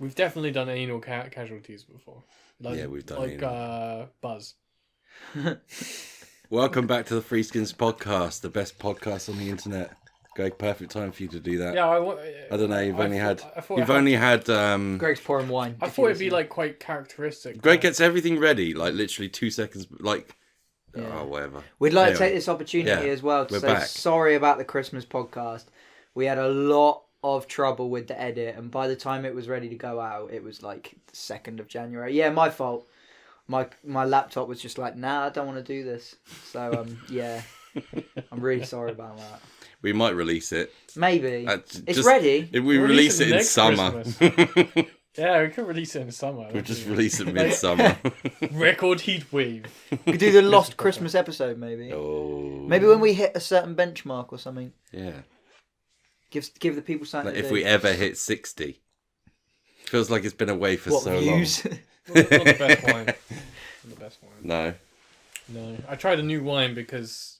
We've definitely done anal casualties before. Yeah, we've done like Buzz. Welcome back to the Threeskins Podcast, the best podcast on the internet. Greg, perfect time for you to do that. Yeah, I don't know. You've only had. Greg's pouring wine. I thought it'd be like quite characteristic. Greg gets everything ready, like literally 2 seconds. Like, Yeah. oh, whatever. We'd like to take this opportunity as well to say back. sorry about the Christmas podcast. We had a lot of trouble with the edit, and by the time it was ready to go out, it was like the 2nd of January. Yeah, my fault. My laptop was just like, nah, I don't want to do this. So yeah, I'm really sorry about that. We might release it. Maybe it's ready. If we release it in summer. Yeah, we could release it in summer. We'll just release it midsummer. Record heat wave. We could do the lost Christmas episode, maybe. Oh. Maybe when we hit a certain benchmark or something. Yeah. Give the people something. Like if we ever hit 60. Feels like it's been away for so views? long. Not the best wine. Not the best wine. No. I tried a new wine because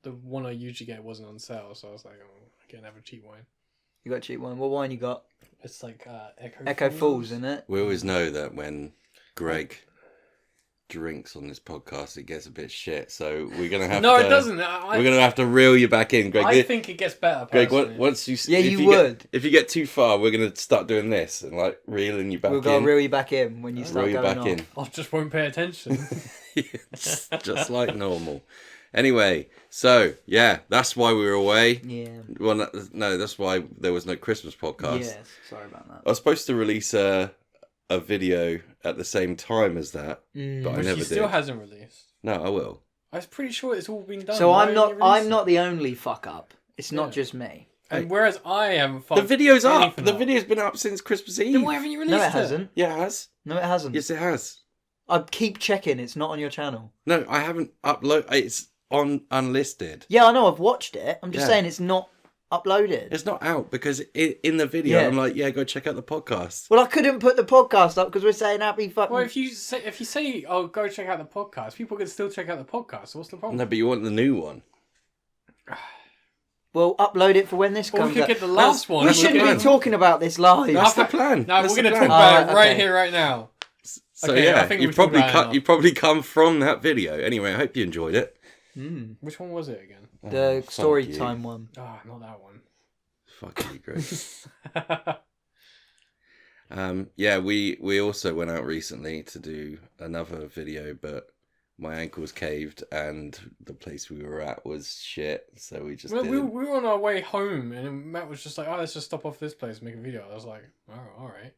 the one I usually get wasn't on sale, so I was like, oh, I can't have a cheap wine. You got a cheap wine. What wine you got? It's like Echo Falls, isn't it? We always know that when Greg drinks on this podcast, it gets a bit shit. So we're gonna have No, to. it doesn't. We're gonna have to reel you back in, Greg. I think it gets better. Greg, Personally. once you Yeah, if you get- would. if you get too far, we're gonna start doing this and like reeling you back We'll in. go reel you back in when you start reel you going back on. in. I just won't pay attention. just like normal. Anyway, so yeah, that's why we were away. Yeah. Well, no, that's why there was no Christmas podcast. Yes. Sorry about that. I was supposed to release a video at the same time as that, but I Which never he did. still hasn't released. No, I will. I was pretty sure it's all been done. So Why I'm haven't you not. released I'm it? not the only fuck up. It's not Yeah. just me. And whereas I haven't The fucked video's up. anything The up. video's been up since Christmas Eve. Then why haven't you released No, it hasn't. Yeah, it has. No, it hasn't. Yes, it has. I keep checking. It's not on your channel. No, I haven't uploaded. It's on unlisted. Yeah, I know. I've watched it. I'm just Yeah. saying it's not uploaded. It's not out because in the video Yeah. I'm like, yeah, go check out the podcast. Well, I couldn't put the podcast up because we're saying happy fucking. Well, if you say, oh, go check out the podcast, people can still check out the podcast. So what's the problem? No, but you want the new one. Well, upload it for when this Or we comes could out. get the last one. We That's the shouldn't plan. be talking about this live. That's the plan. No, That's we're going to the talk plan. about it right okay. here, right now. So Okay, I yeah, think you we've probably talked about it enough. you probably come from that video. Anyway, I hope you enjoyed it. Which one was it again? The fuck story you. time one. Oh, not that one. Fuck you, Greg. Yeah, we also went out recently to do another video, but my ankles caved and the place we were at was shit, so we just Well, we didn't. were on our way home, and Matt was just like, "Oh, let's just stop off this place and make a video." I was like, "Oh, all right."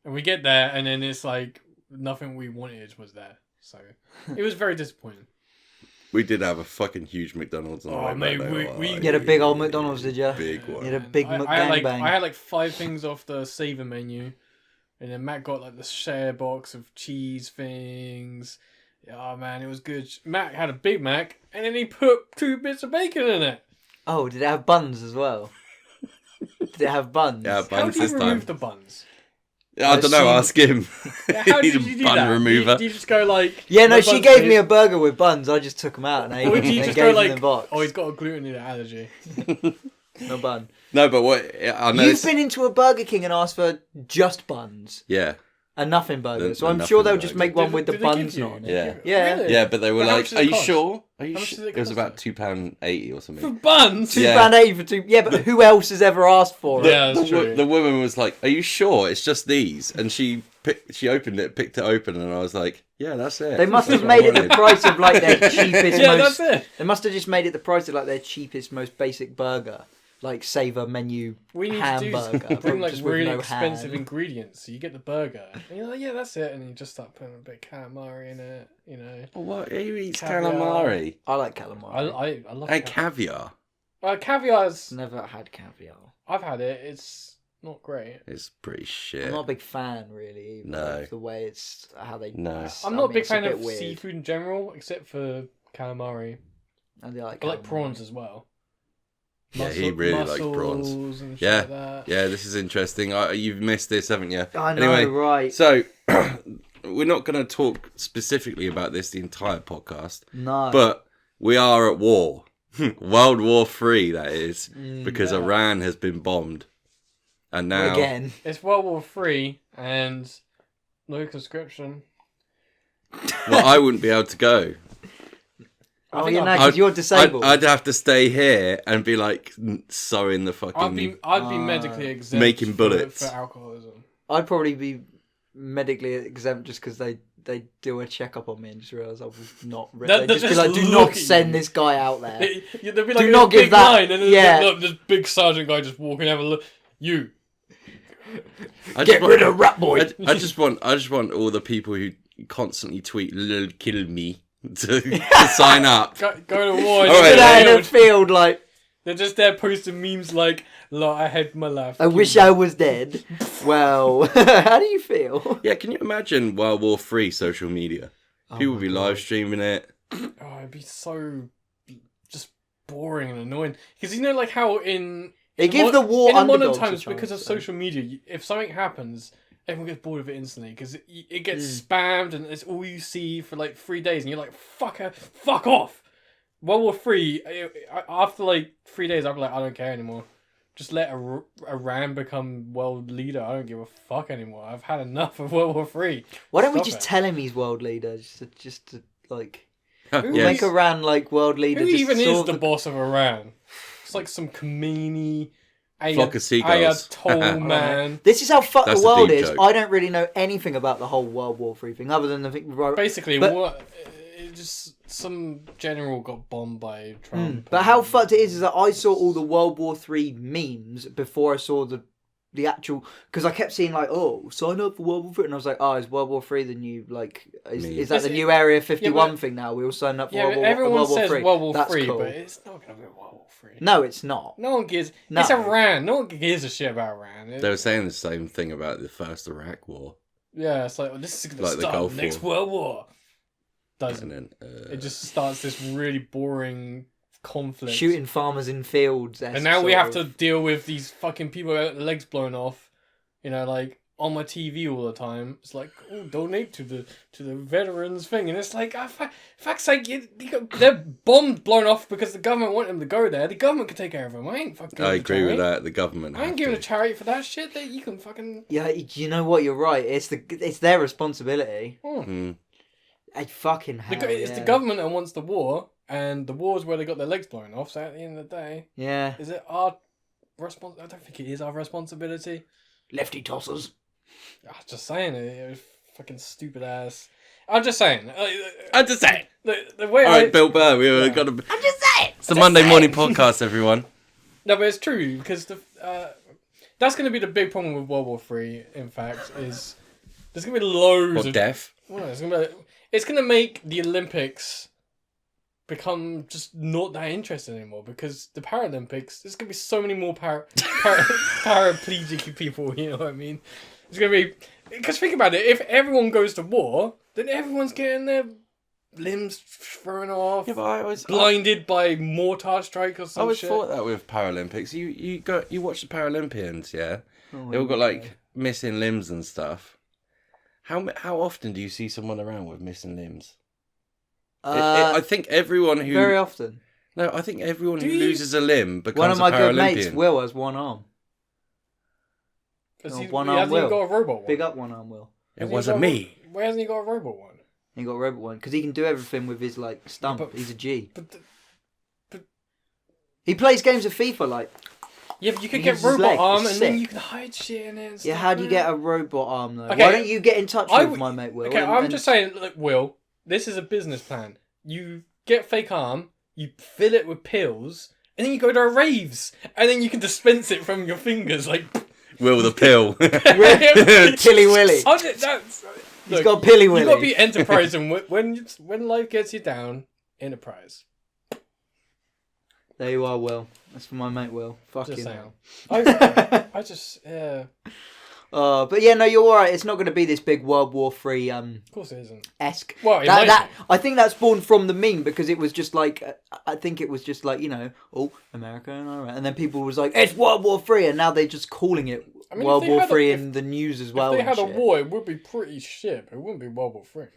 And we get there, and then it's like nothing we wanted was there, so it was very disappointing. We did have a fucking huge McDonald's on the Oh, way mate, back though. we- You had a big old McDonald's, did you? Big one. You had a big I had like McGangbang. I had like 5 things off the saver menu, and then Matt got like the share box of cheese things. Oh man, it was good. Matt had a Big Mac, and then he put 2 bits of bacon in it. Oh, did it have buns as well? Did it have buns? Yeah, How buns do you this remove time. the buns? I don't know. Ask him. How He's did a you do bun that? remover. Do you just go like? Yeah, no, "No she buns, gave please"? me a burger with buns. I just took them out and ate Or them. do you and just gave go them in like, the box. "Oh, he's got a gluten allergy"? No bun. No, but what I know. You've been into a Burger King and asked for just buns. Yeah, A nothing burger. The So I'm nothing sure they'll burger. just make one Did- with the did they give buns you? not on it. Yeah. Yeah. Really? yeah, but they were But how like, much does "Are it you cost? sure? Are you How much sure?" does it It was cost about then? £2.80 or For something. buns. £2 Yeah. 80 for 2. Yeah, but who else has ever asked for it? Yeah, that's true. The woman was like, "Are you sure it's just these?" And she opened it, picked it open, and I was like, "Yeah, that's it." They must That's have what I made it the wanted. price of like their cheapest. Yeah, most, that's it. They must have just made it the price of like their cheapest, most basic burger, like Saver menu We need hamburger. to bring like just with really no expensive ham. ingredients. So you get the burger, and you're like, "Yeah, that's it," and you just start putting a bit of calamari in it. You know, What? Who eats Caviar. calamari I like calamari. I love and caviar? caviar's. Never had caviar. I've had it. It's not great. It's pretty shit. I'm not a big fan, really. Either, No. of the way it's how they. No. I'm not a big it's fan bit of weird. seafood in general, except for calamari. And they like I like calamari. prawns as well. Yeah, he really likes prawns. Mussels and shit Yeah, like that. yeah. This is interesting. You've missed this, haven't you? I know, Anyway, right? So we're not going to talk specifically about this the entire podcast, No. but we are at war. World War III, that is, because yeah. Iran has been bombed. And now again. It's World War III and no conscription. well, I wouldn't be able to go. Oh, you know, because you're disabled. I'd have to stay here and be like sewing the fucking. I'd be medically exempt. Making bullets for alcoholism. I'd probably be medically exempt just because they do a checkup on me and just realise I was not ready. They'd just be like, do not send this guy out there. There'd be like do not give that line and then this big sergeant guy just walking, have a look. You. Get rid of Rat Boy. I just want all the people who constantly tweet "Lil kill me" to sign up. Go to war. Sit out in a field like. They're just there posting memes like, "Look, I had my life. I wish I was dead." Well, how do you feel? Yeah, can you imagine World War III social media? People would be live streaming it. Oh, it'd be so just boring and annoying. Because you know, like how in the war in modern underdogs times, a chance, because of so. social media, if something happens, everyone gets bored of it instantly because it gets spammed and it's all you see for like 3 days, and you're like, fuck off. World War III, after like 3 days, I'd be like, I don't care anymore. Just let Iran become world leader. I don't give a fuck anymore. I've had enough of World War III. Why don't we just tell him he's world leader? Just to like Yes. make Iran like world leader. Who just even is solve the boss of Iran? It's like some Khomeini, Flock of seagulls. Ayatollah man. This is how fucked That's the a world deep is. joke. I don't really know anything about the whole World War III thing, other than the thing. Basically, but, it just some general got bombed by Trump. But how fucked it is that I saw all the World War III memes before I saw the actual, because I kept seeing like, oh, sign up for World War III, and I was like, oh, is World War III the new like is that the new Area 51 thing now? We all sign up for World War III. Everyone says World War That's III, cool. but it's not gonna be World War III. No, it's not. No one gives. No. It's Iran. No one gives a shit about Iran. They were saying the same thing about the first Iraq war. Yeah, it's like, well, this is gonna Like the start Gulf the next War. World War. Doesn't And then, it? Just starts this really boring conflict. Shooting farmers in fields. And now we have to deal with these fucking people with their legs blown off. You know, like on my TV all the time. It's like, oh, donate to the veterans thing, and it's like, fuck's sake, they're bombs blown off because the government want them to go there. The government can take care of them. I ain't fucking. I agree with that. The government. I ain't giving a charity for that shit. That you can fucking. Yeah, you know what? You're right. It's their responsibility. Mm. I fucking hell. It's the government that wants the war, and the war's where they got their legs blown off. So at the end of the day, Yeah. is it our responsibility? I don't think it is our responsibility. Lefty tossers. I'm just saying it was fucking stupid ass. I'm just saying. I'm just saying. The way All right, Bill Burr, we got to. I'm just saying. It's the Monday morning podcast, everyone. No, but it's true because that's going to be the big problem with World War III. In fact, is there's going to be loads What, of death? Well, it's going to make the Olympics become just not that interesting anymore because the Paralympics, there's going to be so many more paraplegic people, you know what I mean? It's going to be... Because think about it, if everyone goes to war, then everyone's getting their limbs thrown off, Yeah, but I always blinded by mortar strike or I some always shit. thought that with Paralympics. You watch the Paralympians, yeah? They all got like missing limbs and stuff. How often do you see someone around with missing limbs? I think everyone who Very often. No, I think everyone who loses a limb becomes One of my a good Paralympian. mates, Will, has one arm. He one hasn't arm even Will. got a robot one. Big up one arm, Will. It wasn't me. Why hasn't he got a robot one? He got a robot one because he can do everything with his like stump. But- He's a G. But He plays games of FIFA like. yeah, but you could He get uses his robot leg, arm it's and then sick. you can hide shit in it. And Yeah, stuff, how do you man. get a robot arm though? Okay, Why don't you get in touch with my mate Will? Okay, and- I'm and- just saying, look, Will, this is a business plan. You get fake arm, you fill it with pills, and then you go to raves, and then you can dispense it from your fingers, like. Will the pill. Pilly Willy. He's got Pilly Willy. You got to be enterprise, and when life gets you down, enterprise. There you are, Will. That's for my mate Will. Fucking Just hell. saying. I just yeah. But yeah, no, you're alright. It's not going to be this big World War III Of course it isn't. esque. Well, it might I think that's born from the meme because it was just like I think it was just like, you know, oh, America and Iran, and then people was like it's World War III, and now they're just calling it I mean, World if they War had a- III if- in the news as well. If they and had a shit. war, it would be pretty shit. But it wouldn't be World War III.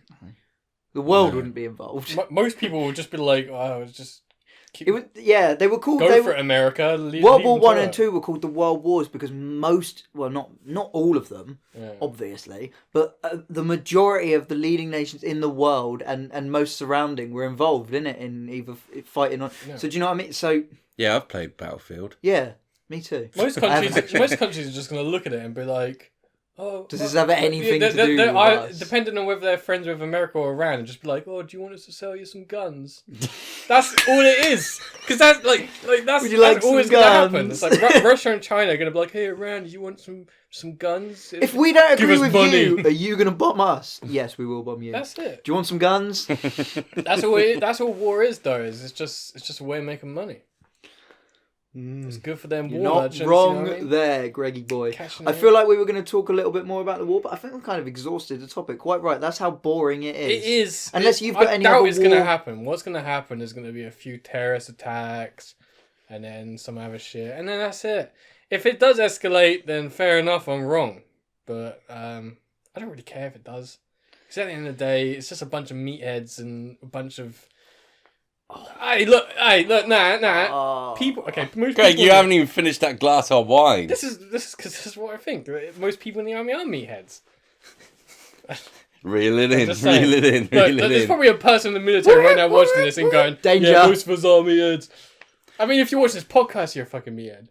The world wouldn't be involved. Most people would just be like, "Oh, it's just It was, yeah, they were called. Go for it, America. World War One and Two were called the World Wars because not all of them, obviously, but the majority of the leading nations in the world and most surrounding were involved in it, in either fighting on. Yeah. So do you know what I mean? So yeah, I've played Battlefield. Yeah, me too. Most countries are just going to look at it and be like, "Oh, does this have anything to do with us?" Depending on whether they're friends with America or Iran, and just be like, "Oh, do you want us to sell you some guns?" That's all it is. Because that's that's, Would you like that's always some going to guns? happen. It's like Russia and China are going to be like, "Hey, Iran, do you want some guns? If we don't agree with money. you, are you going to bomb us? Yes, we will bomb you. That's it. Do you want some guns? That's all. That's all war is, though. It's just a way of making money. It's good for them. You're war not merchants, wrong you know what I mean? there, Greggy boy. Cashing I in. feel like we were going to talk a little bit more about the war, but I think we've kind of exhausted the topic. Quite right. That's how boring it is. It is. Unless you've got I any doubt other it's war... going to happen. What's going to happen is going to be a few terrorist attacks, and then some other shit, and then that's it. If it does escalate, then fair enough, I'm wrong. But I don't really care if it does. Because at the end of the day, it's just a bunch of meatheads and a bunch of... Hey, look, nah. People, okay, most Greg, people you haven't even finished that glass of wine. This is because this is what I think. Most people in the army are meatheads. Reel it in, Just saying. reel it in, Look, reel it there's in. probably a person in the military right now watching this and going, Danger. "Yeah, most of us are meatheads." I mean, if you watch this podcast, you're a fucking meathead.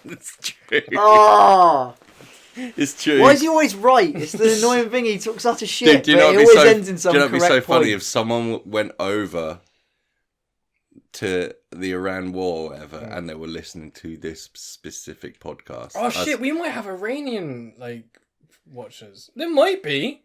It's true. Oh, It's true. why is he always right? It's the annoying thing. He talks utter shit, Do you but know it what'd be always so, ends in some do you know correct what'd be so funny point. if someone went over to the Iran war or whatever and they were listening to this specific podcast? Oh shit, we might have Iranian watchers. There might be.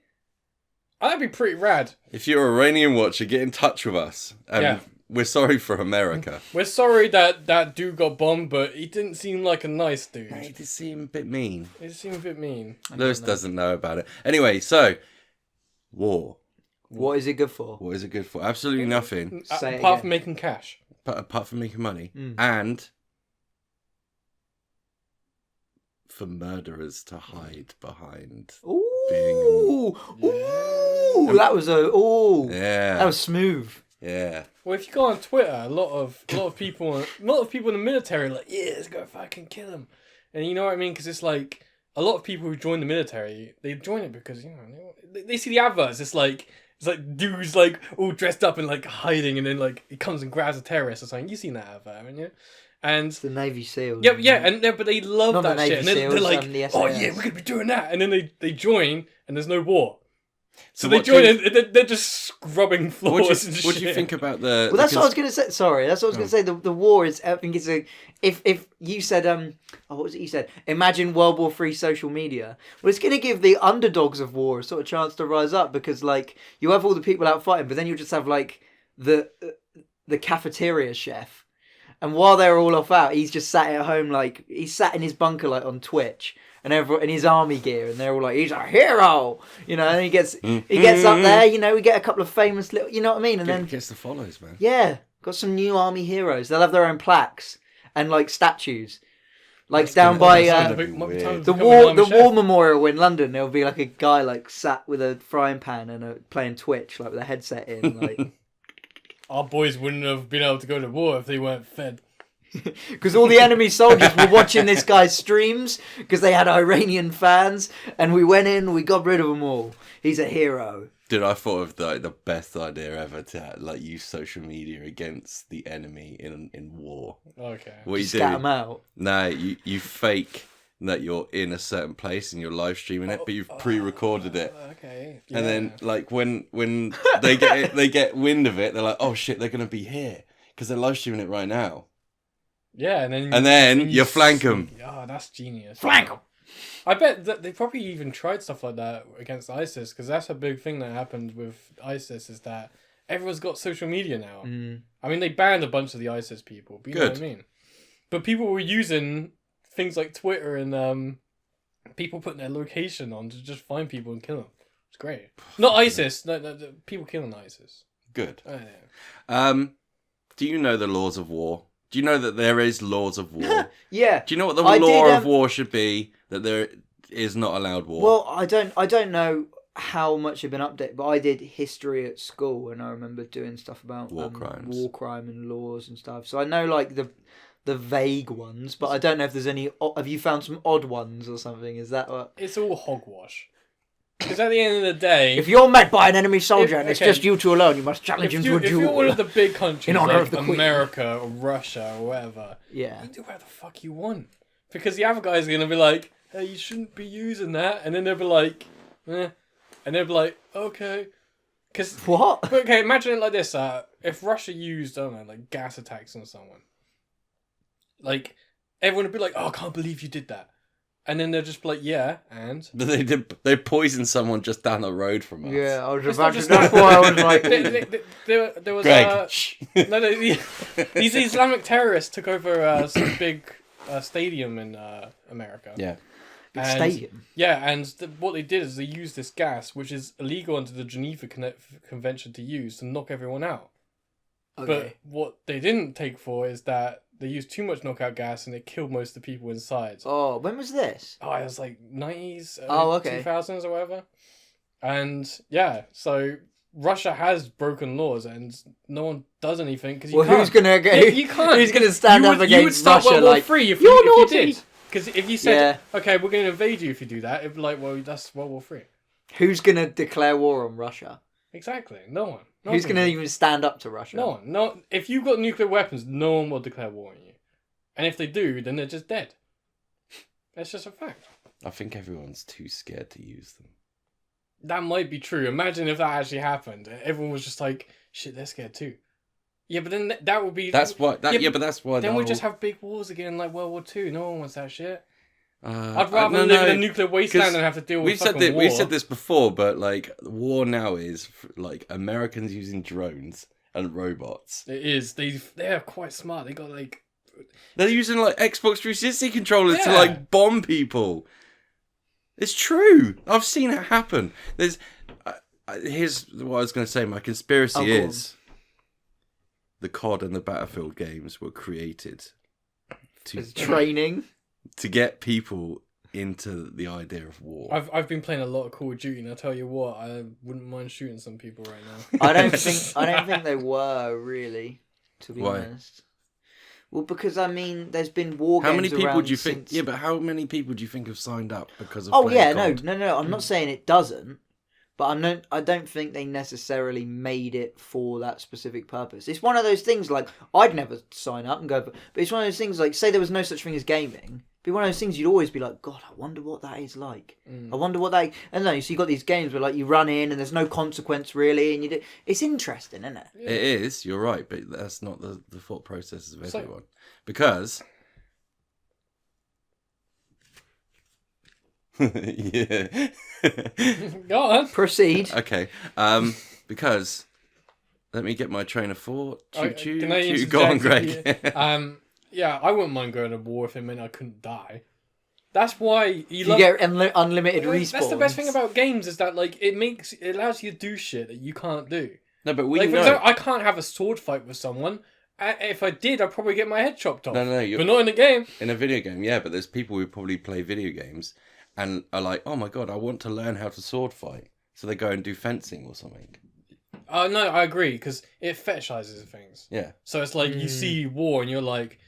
That'd be pretty rad. If you're an Iranian watcher, get in touch with us. Yeah. We're sorry for America. We're sorry that dude got bombed, but he didn't seem like a nice dude. It did seem a bit mean. He seemed a bit mean. Lewis doesn't know about it. Anyway, so war. What is it good for? What is it good for? Absolutely nothing. Say it Apart again. from making cash. Apart from making money. And for murderers to hide behind being... Ooh, that was Yeah. that was smooth. Yeah. Well, if you go on Twitter, a lot of people in the military are like, "Yeah, let's go fucking kill him," and you know what I mean? Because it's like a lot of people who join the military, they join it because they see the adverts. It's like dudes like all dressed up and like hiding, and then like he comes and grabs a terrorist or something. You've seen that advert, haven't you? And It's the Navy SEALs. but they love Not that the Navy shit, and then SEALs, they're like, the "Oh SAS. yeah, we're gonna be doing that," and then they join, and there's no war. So what they join do and they're just scrubbing floors and shit. What do you think about the... Well, that's what I was going to say. Sorry, that's what I was going to say. The war is. I think it's a. If you said what was it you said? Imagine World War III social media. Well, it's going to give the underdogs of war a sort of chance to rise up because like you have all the people out fighting, but then you just have like the cafeteria chef, and while they're all off out, he's just sat at home like he's sat in his bunker like on Twitch. And everyone in his army gear, and they're all like, "He's a hero," you know. And he gets up there, you know. We get a couple of famous little, you know what I mean. And then gets the follows, man. yeah, got some new army heroes. They'll have their own plaques and like statues, like down by the war memorial in London. There'll be like a guy like sat with a frying pan and playing Twitch, like with a headset in. Like our boys wouldn't have been able to go to war if they weren't fed. Because all the enemy soldiers were watching this guy's streams because they had Iranian fans, and we went in, we got rid of them all. He's a hero. Dude, I thought of the best idea ever to use social media against the enemy in war. Okay. What you Scat them out. No, you fake that you're in a certain place and you're live streaming it, but you've pre-recorded it. Okay. Yeah. And then like when they get wind of it, they're like, "Oh shit, they're gonna be here because they're live streaming it right now." Yeah, and then you flank them. Oh, that's genius. Flank them. I bet that they probably even tried stuff like that against ISIS, because that's a big thing that happened with ISIS is that everyone's got social media now. I mean, they banned a bunch of the ISIS people, but you know what I mean? But people were using things like Twitter and people putting their location on to just find people and kill them. It's great. Not ISIS, no, people killing ISIS. Good. Oh, yeah. Do you know the laws of war? Do you know that there is laws of war? Yeah. Do you know what the law of war should be? That there is not allowed war. Well, I don't know how much have been updated, but I did history at school, and I remember doing stuff about War crimes, war crime and laws and stuff. So I know like the vague ones, but I don't know if there's any. Have you found some odd ones or something? Is that what? It's all hogwash. Because at the end of the day, if you're met by an enemy soldier and it's just you two alone, you must challenge him to a duel. If you're one of the big countries, in honor like of the Queen, America or Russia or whatever, yeah, you do whatever the fuck you want. Because the other guys are gonna be like, "Hey, you shouldn't be using that," and then they'll be like, "Eh," and they'll be like, "Okay." Because what? Okay, imagine it like this: if Russia used, I don't know, like gas attacks on someone, like everyone would be like, "Oh, I can't believe you did that." And then they'll just be like, yeah, and... But they poisoned someone just down the road from us. Yeah, I was It's about not to... just That's that. why I was like... There was... Greg. These Islamic terrorists took over some big stadium in America. Yeah. Big stadium? Yeah, and what they did is they used this gas, which is illegal under the Geneva Convention to use, to knock everyone out. Okay. But what they didn't take for is that they used too much knockout gas and it killed most of the people inside. Oh, when was this? Oh, it was like 90s, okay. 2000s or whatever. And yeah, so Russia has broken laws and no one does anything because you can't. Who's gonna get? You can't. Who's gonna stand up you would against start Russia? World War Like, III if you're you naughty. did. Because if you said, okay, we're going to invade you if you do that, it'd be like, well, that's World War III. Who's gonna declare war on Russia? Exactly. No one. Who's gonna even stand up to Russia? No one. No. If you've got nuclear weapons, no one will declare war on you. And if they do, then they're just dead. That's just a fact. I think everyone's too scared to use them. That might be true. Imagine if that actually happened. Everyone was just like, shit, they're scared too. Yeah, but then that would be... That's what... but that's why... Then we'd just have big wars again like World War II. No one wants that shit. I'd rather live in a nuclear wasteland than have to deal with fucking war. We've said this before, but like war now is like Americans using drones and robots. It is. They're quite smart. They got like... They're using like Xbox 360 controllers to like bomb people. It's true. I've seen it happen. There's here's what I was going to say. My conspiracy is the COD and the Battlefield games were created to training to get people into the idea of war. I've been playing a lot of Call of Duty, and I tell you what, I wouldn't mind shooting some people right now. I don't think they were really, to be honest. Well, because I mean, there's been war games. How many people do you think? Since... Yeah, but how many people do you think have signed up because of? Oh yeah, COD? no. I'm not saying it doesn't, but I don't think they necessarily made it for that specific purpose. It's one of those things like I'd never sign up and go, but it's one of those things like say there was no such thing as gaming. It'd be one of those things you'd always be like, God, I wonder what that is like. I wonder what that. And no, so you got these games where like you run in and there's no consequence really, and you do. It's interesting, isn't it? Yeah. It is. You're right, but that's not the thought processes of everyone. Because yeah. Go on. Proceed. Okay. Because let me get my train of thought. Can I Choo. Go on, Greg. Yeah, I wouldn't mind going to war if it meant I couldn't die. That's why you get unlimited respawns. That's the best thing about games is that like it allows you to do shit that you can't do. No, but we like, know. For example, I can't have a sword fight with someone. If I did, I'd probably get my head chopped off. No, but not in a game. In a video game, yeah, but there's people who probably play video games and are like, oh my god, I want to learn how to sword fight. So they go and do fencing or something. No, I agree, because it fetishizes things. Yeah. So it's like you see war and you're like,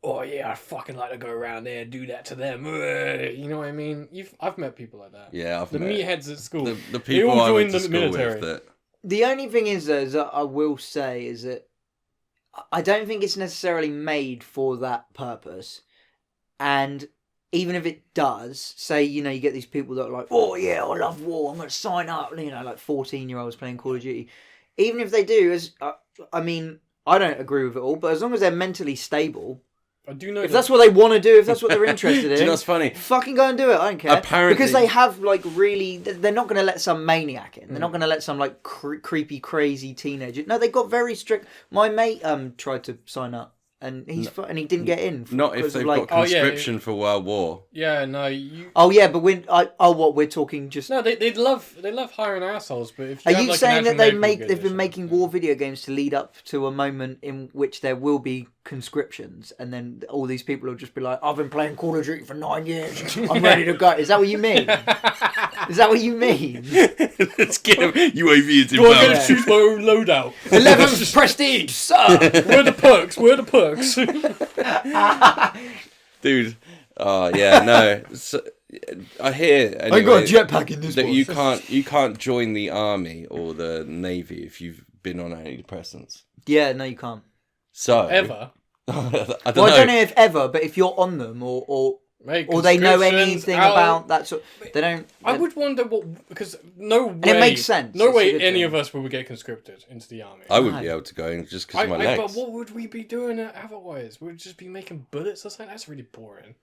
oh yeah, I'd fucking like to go around there and do that to them. You know what I mean? I've met people like that. Yeah, I've met meatheads at school. The people all I went joined to the school military. with that... The only thing is, though, is that I will say is that I don't think it's necessarily made for that purpose. And even if it does, say, you know, you get these people that are like, oh yeah, I love war, I'm going to sign up, you know, like 14-year-olds playing Call of Duty. Even if they do, I mean, I don't agree with it all, but as long as they're mentally stable... I do know if that's what they want to do, if that's what they're interested in, do you know what's funny? Fucking go and do it. I don't care. Apparently, because they have like really, they're not going to let some maniac in. They're not going to let some like creepy, crazy teenager. No, they got very strict. My mate tried to sign up, and he didn't get in. Not if they've got conscription for World War. Yeah, no. Oh yeah, but what we're talking just. No, they love hiring assholes, but if you are have, you like, saying that they've been edition, making war video games to lead up to a moment in which there will be conscriptions, and then all these people will just be like, I've been playing Call of Duty for 9 years, I'm ready to go. Is that what you mean? Is that what you mean? Let's get him. UAV is Do I get inbound. to choose my own loadout? 11th prestige, sir. Where are the perks? Where are the perks? Dude. Oh yeah, no. So, I hear anyway, I got a jetpack in this that one. you can't join the army or the navy if you've been on antidepressants. Yeah, no, you can't. So Ever. I don't I know. don't know if ever, but if you're on them or Mate, they know conscriptions anything out- about that sort, they don't. I would wonder what, because no way. it makes sense. No It's a way good any thing. of us would get conscripted into the army. I wouldn't No. be able to go in just because of my legs. But what would we be doing otherwise? We'd just be making bullets or something. That's really boring.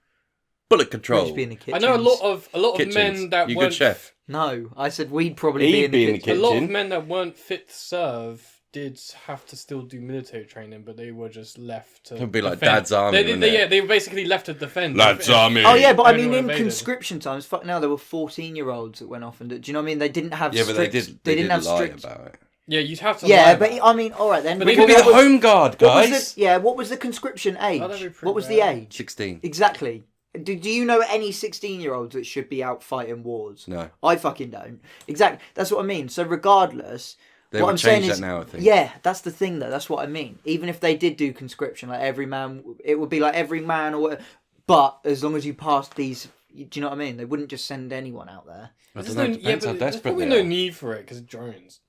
Bullet We'd control. just be in the I know a lot kitchens. of Kitchens. men that You weren't good chef. No, I said we'd probably He'd be in the kitchen. a lot of kitchen. men that weren't fit to serve did have to still do military training, but they were just left to. It'd be like defend. Dad's Army, wouldn't it? Yeah, they were basically left to defend. Lads' If- Army. Oh yeah, but I Anyone mean, in invaded. conscription times, fuck now, there were 14-year-olds that went off and do you know what I mean? They didn't have Yeah, but they strict. did. They didn't did have lie strict. about it. Yeah, you'd have to. Yeah, lie but about I mean, all right then. But what they You could could be be a home guard, was guys. what was the conscription age? that'd be pretty What was the rad. age? 16. Exactly. Do you know any 16-year-olds that should be out fighting wars? No, I fucking don't. Exactly. That's what I mean. So regardless, they what would I'm saying change is, that now. I think. yeah, that's the thing though. That's what I mean. Even if they did do conscription, like every man, it would be like every man or whatever. But as long as you passed these, do you know what I mean? They wouldn't just send anyone out there. I There's don't know. no- It depends how but there's desperate probably they no are. need for it because of drones.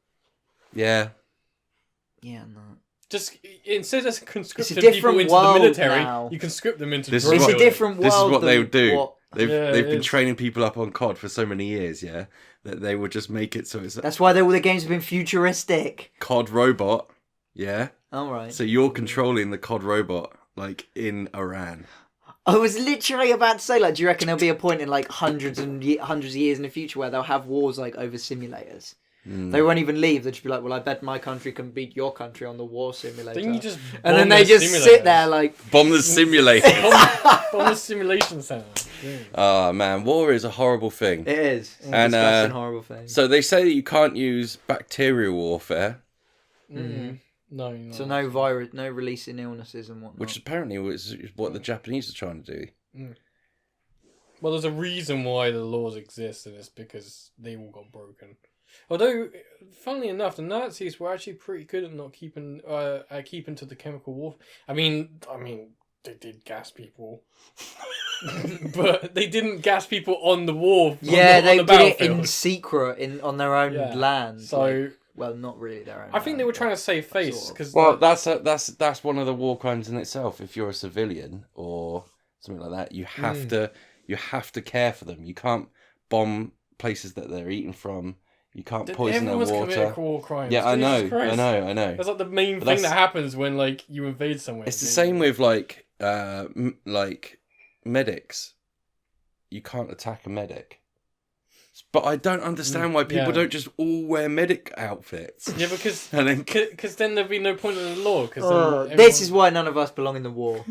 Yeah. Yeah, no. Just instead of conscripting different people into world the military, now. you conscript them into This is drone It's what- a building. different world. This is what they than would do. what- They've Yeah, they've it been is. training people up on COD for so many years, yeah, that they would just make it so it's a That's why all the games have been futuristic. COD robot, yeah. All right. So you're controlling the COD robot like in Iran. I was literally about to say, like, do you reckon there'll be a point in like hundreds of years in the future where they'll have wars like over simulators? They won't even leave. They'll just be like, well, I bet my country can beat your country on the war simulator. Then you just and then bomb they the just sit there simulators. like, Bomb the simulator. Bomb the simulation center. Yeah. Oh man, war is a horrible thing. it is. It's a And, disgusting, horrible thing. So they say that you can't use bacterial warfare, Mm. No. So no virus, no releasing illnesses and whatnot. which apparently was what the Japanese are trying to do. Well, there's a reason why the laws exist, and it's because they all got broken. Although, funnily enough, the Nazis were actually pretty good at not keeping to the chemical warfare. I mean, they did gas people, but they didn't gas people on the war. yeah, on they the did it battlefield. in secret on their own Yeah. land. So like, well, not really their own. I think they were trying to save face sort of. because Well, that's one of the war crimes in itself. If you're a civilian or something like that, you have to care for them. You can't bomb places that they're eating from. You can't poison their everyone's water. committing war crimes. Yeah, I Jesus know. Christ. I know. That's like the main But thing that's- that happens when like you invade somewhere. It's the same with like medics. You can't attack a medic. But I don't understand why people yeah. don't just all wear medic outfits. Yeah, because And then then there'd be no point in the law. This is why none of us belong in the war.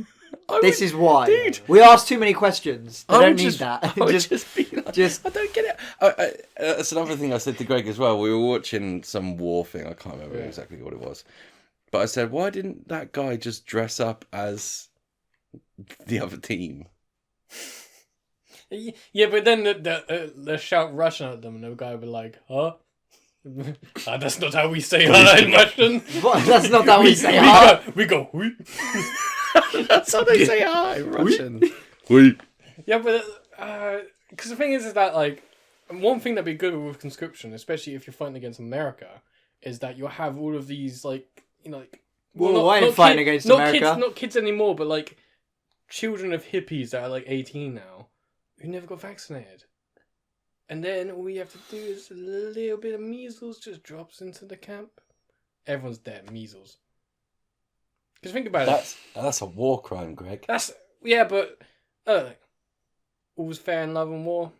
This would- is why. dude. We ask too many questions. They I don't would need just, that. I would just be like, just- I don't get it. That's another thing I said to Greg as well. We were watching some war thing. I can't remember exactly what it was. But I said, why didn't that guy just dress up as the other team? Yeah, but then the shout Russian at them, and the guy would be like, "Huh? That's not how we say hi in Russian. What? That's not how we say we hi. go, we go, "Hui." That's how they say hi in Russian. Oui. Yeah, but because the thing is that like one thing that'd be good with conscription, especially if you're fighting against America, is that you'll have all of these like Well, I ain't fighting against America. not kids anymore, but like children of hippies that are like 18 now who never got vaccinated. And then all you have to do is a little bit of measles just drops into the camp. Everyone's dead, measles. Because think about it. That's a war crime, Greg. Yeah, but all's fair in love and war.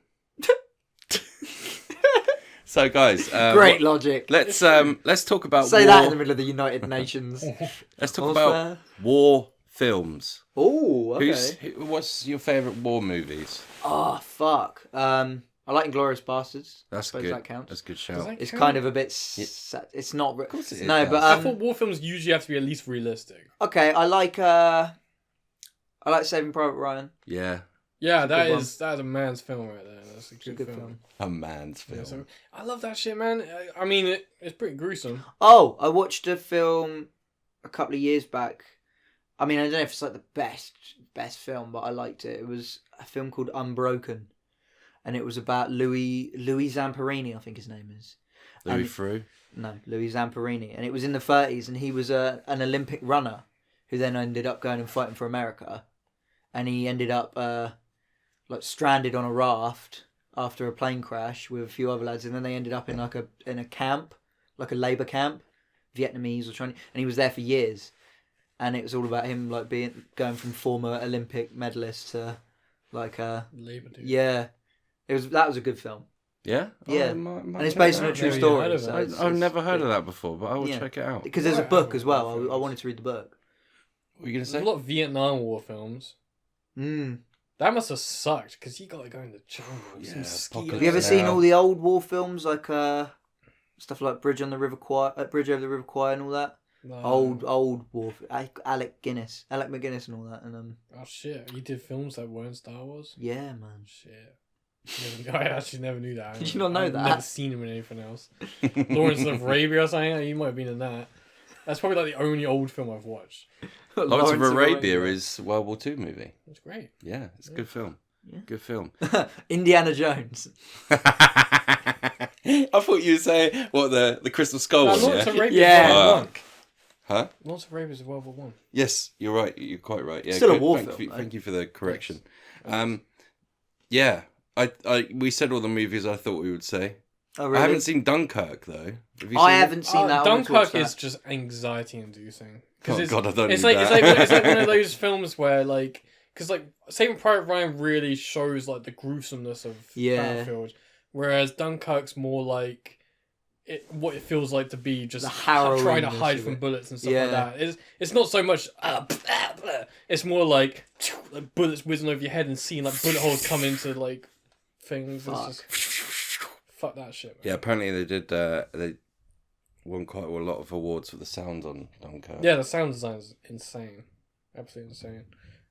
So, guys, Great logic. let's talk about Say war. that in the middle of the United Nations. Let's talk All's about fair. war films. Oh, okay. What's your favourite war movies? Oh, fuck. I like Inglourious Bastards. That's Suppose good. that counts. That's a good Does shout. that It's count? kind of a bit. It's not. Of course it is, No, yes. but I thought war films usually have to be at least realistic. okay. I like Saving Private Ryan. Yeah. Yeah, It's a good that is a man's film right there. That's a good, good film. A man's film. Yeah, so, I love that shit, man. I mean, it's pretty gruesome. Oh, I watched a film a couple of years back. I mean, I don't know if it's like the best film, but I liked it. It was a film called Unbroken, and it was about Louis Zamperini, I think his name is. Louis Theroux? No, Louis Zamperini, and it was in the 30s, and he was an Olympic runner who then ended up going and fighting for America, and he ended up like stranded on a raft after a plane crash with a few other lads, and then they ended up in a camp, like a labour camp, Vietnamese or Chinese, and he was there for years, and it was all about him like going from former Olympic medalist to like Labour dude. yeah, that was a good film. Yeah? Yeah. And it's based on a true story. So I've never heard of that before, but I will check it out. Because there's a book as well. I wanted to read the book. What were you going to say? There's a lot of Vietnam War films. Mm. That must have sucked because you got to go in the jungle. Yeah, Some mosquitoes. Have you ever seen all the old war films, like stuff like Bridge over the River Kwai and all that? No. Old war. Alec McGuinness and all that. And Oh shit! You did films that weren't Star Wars. yeah, man. Shit. I actually never knew that. Did you not know I've that? Never seen him in anything else. Lawrence of Arabia or something. You might have been in that. That's probably like the only old film I've watched. Lawrence of Arabia is a World War II movie. It's great. Yeah, it's a good film. Yeah. Good film. Indiana Jones. I thought you would say what the Crystal Skull No, one. Lawrence of Yeah. Arabia Yeah. is World War One. Huh? Lawrence of Arabia is World War One. Yes, you're right. You're quite right. Yeah, Still a good. war Thank film, you, though. thank you for the correction. Yeah, we said all the movies I thought we would say. Oh, really? I haven't seen Dunkirk though. Have you I seen haven't seen that. I wanted to watch Dunkirk that. is just anxiety inducing. Oh God, I don't It's need like that. it's like one of those films where like because like Saving Private Ryan really shows like the gruesomeness of Battlefield, whereas Dunkirk's more like what it feels like to be just The harrowingness trying to hide of from it. bullets and stuff Yeah. like that. It's not so much. It's more like bullets whizzing over your head and seeing like bullet holes come into like things. Fuck. It's just fuck that shit. Man. Yeah, apparently they did. They won quite a lot of awards for the sound on Dunkirk. Yeah, the sound design is insane, absolutely insane.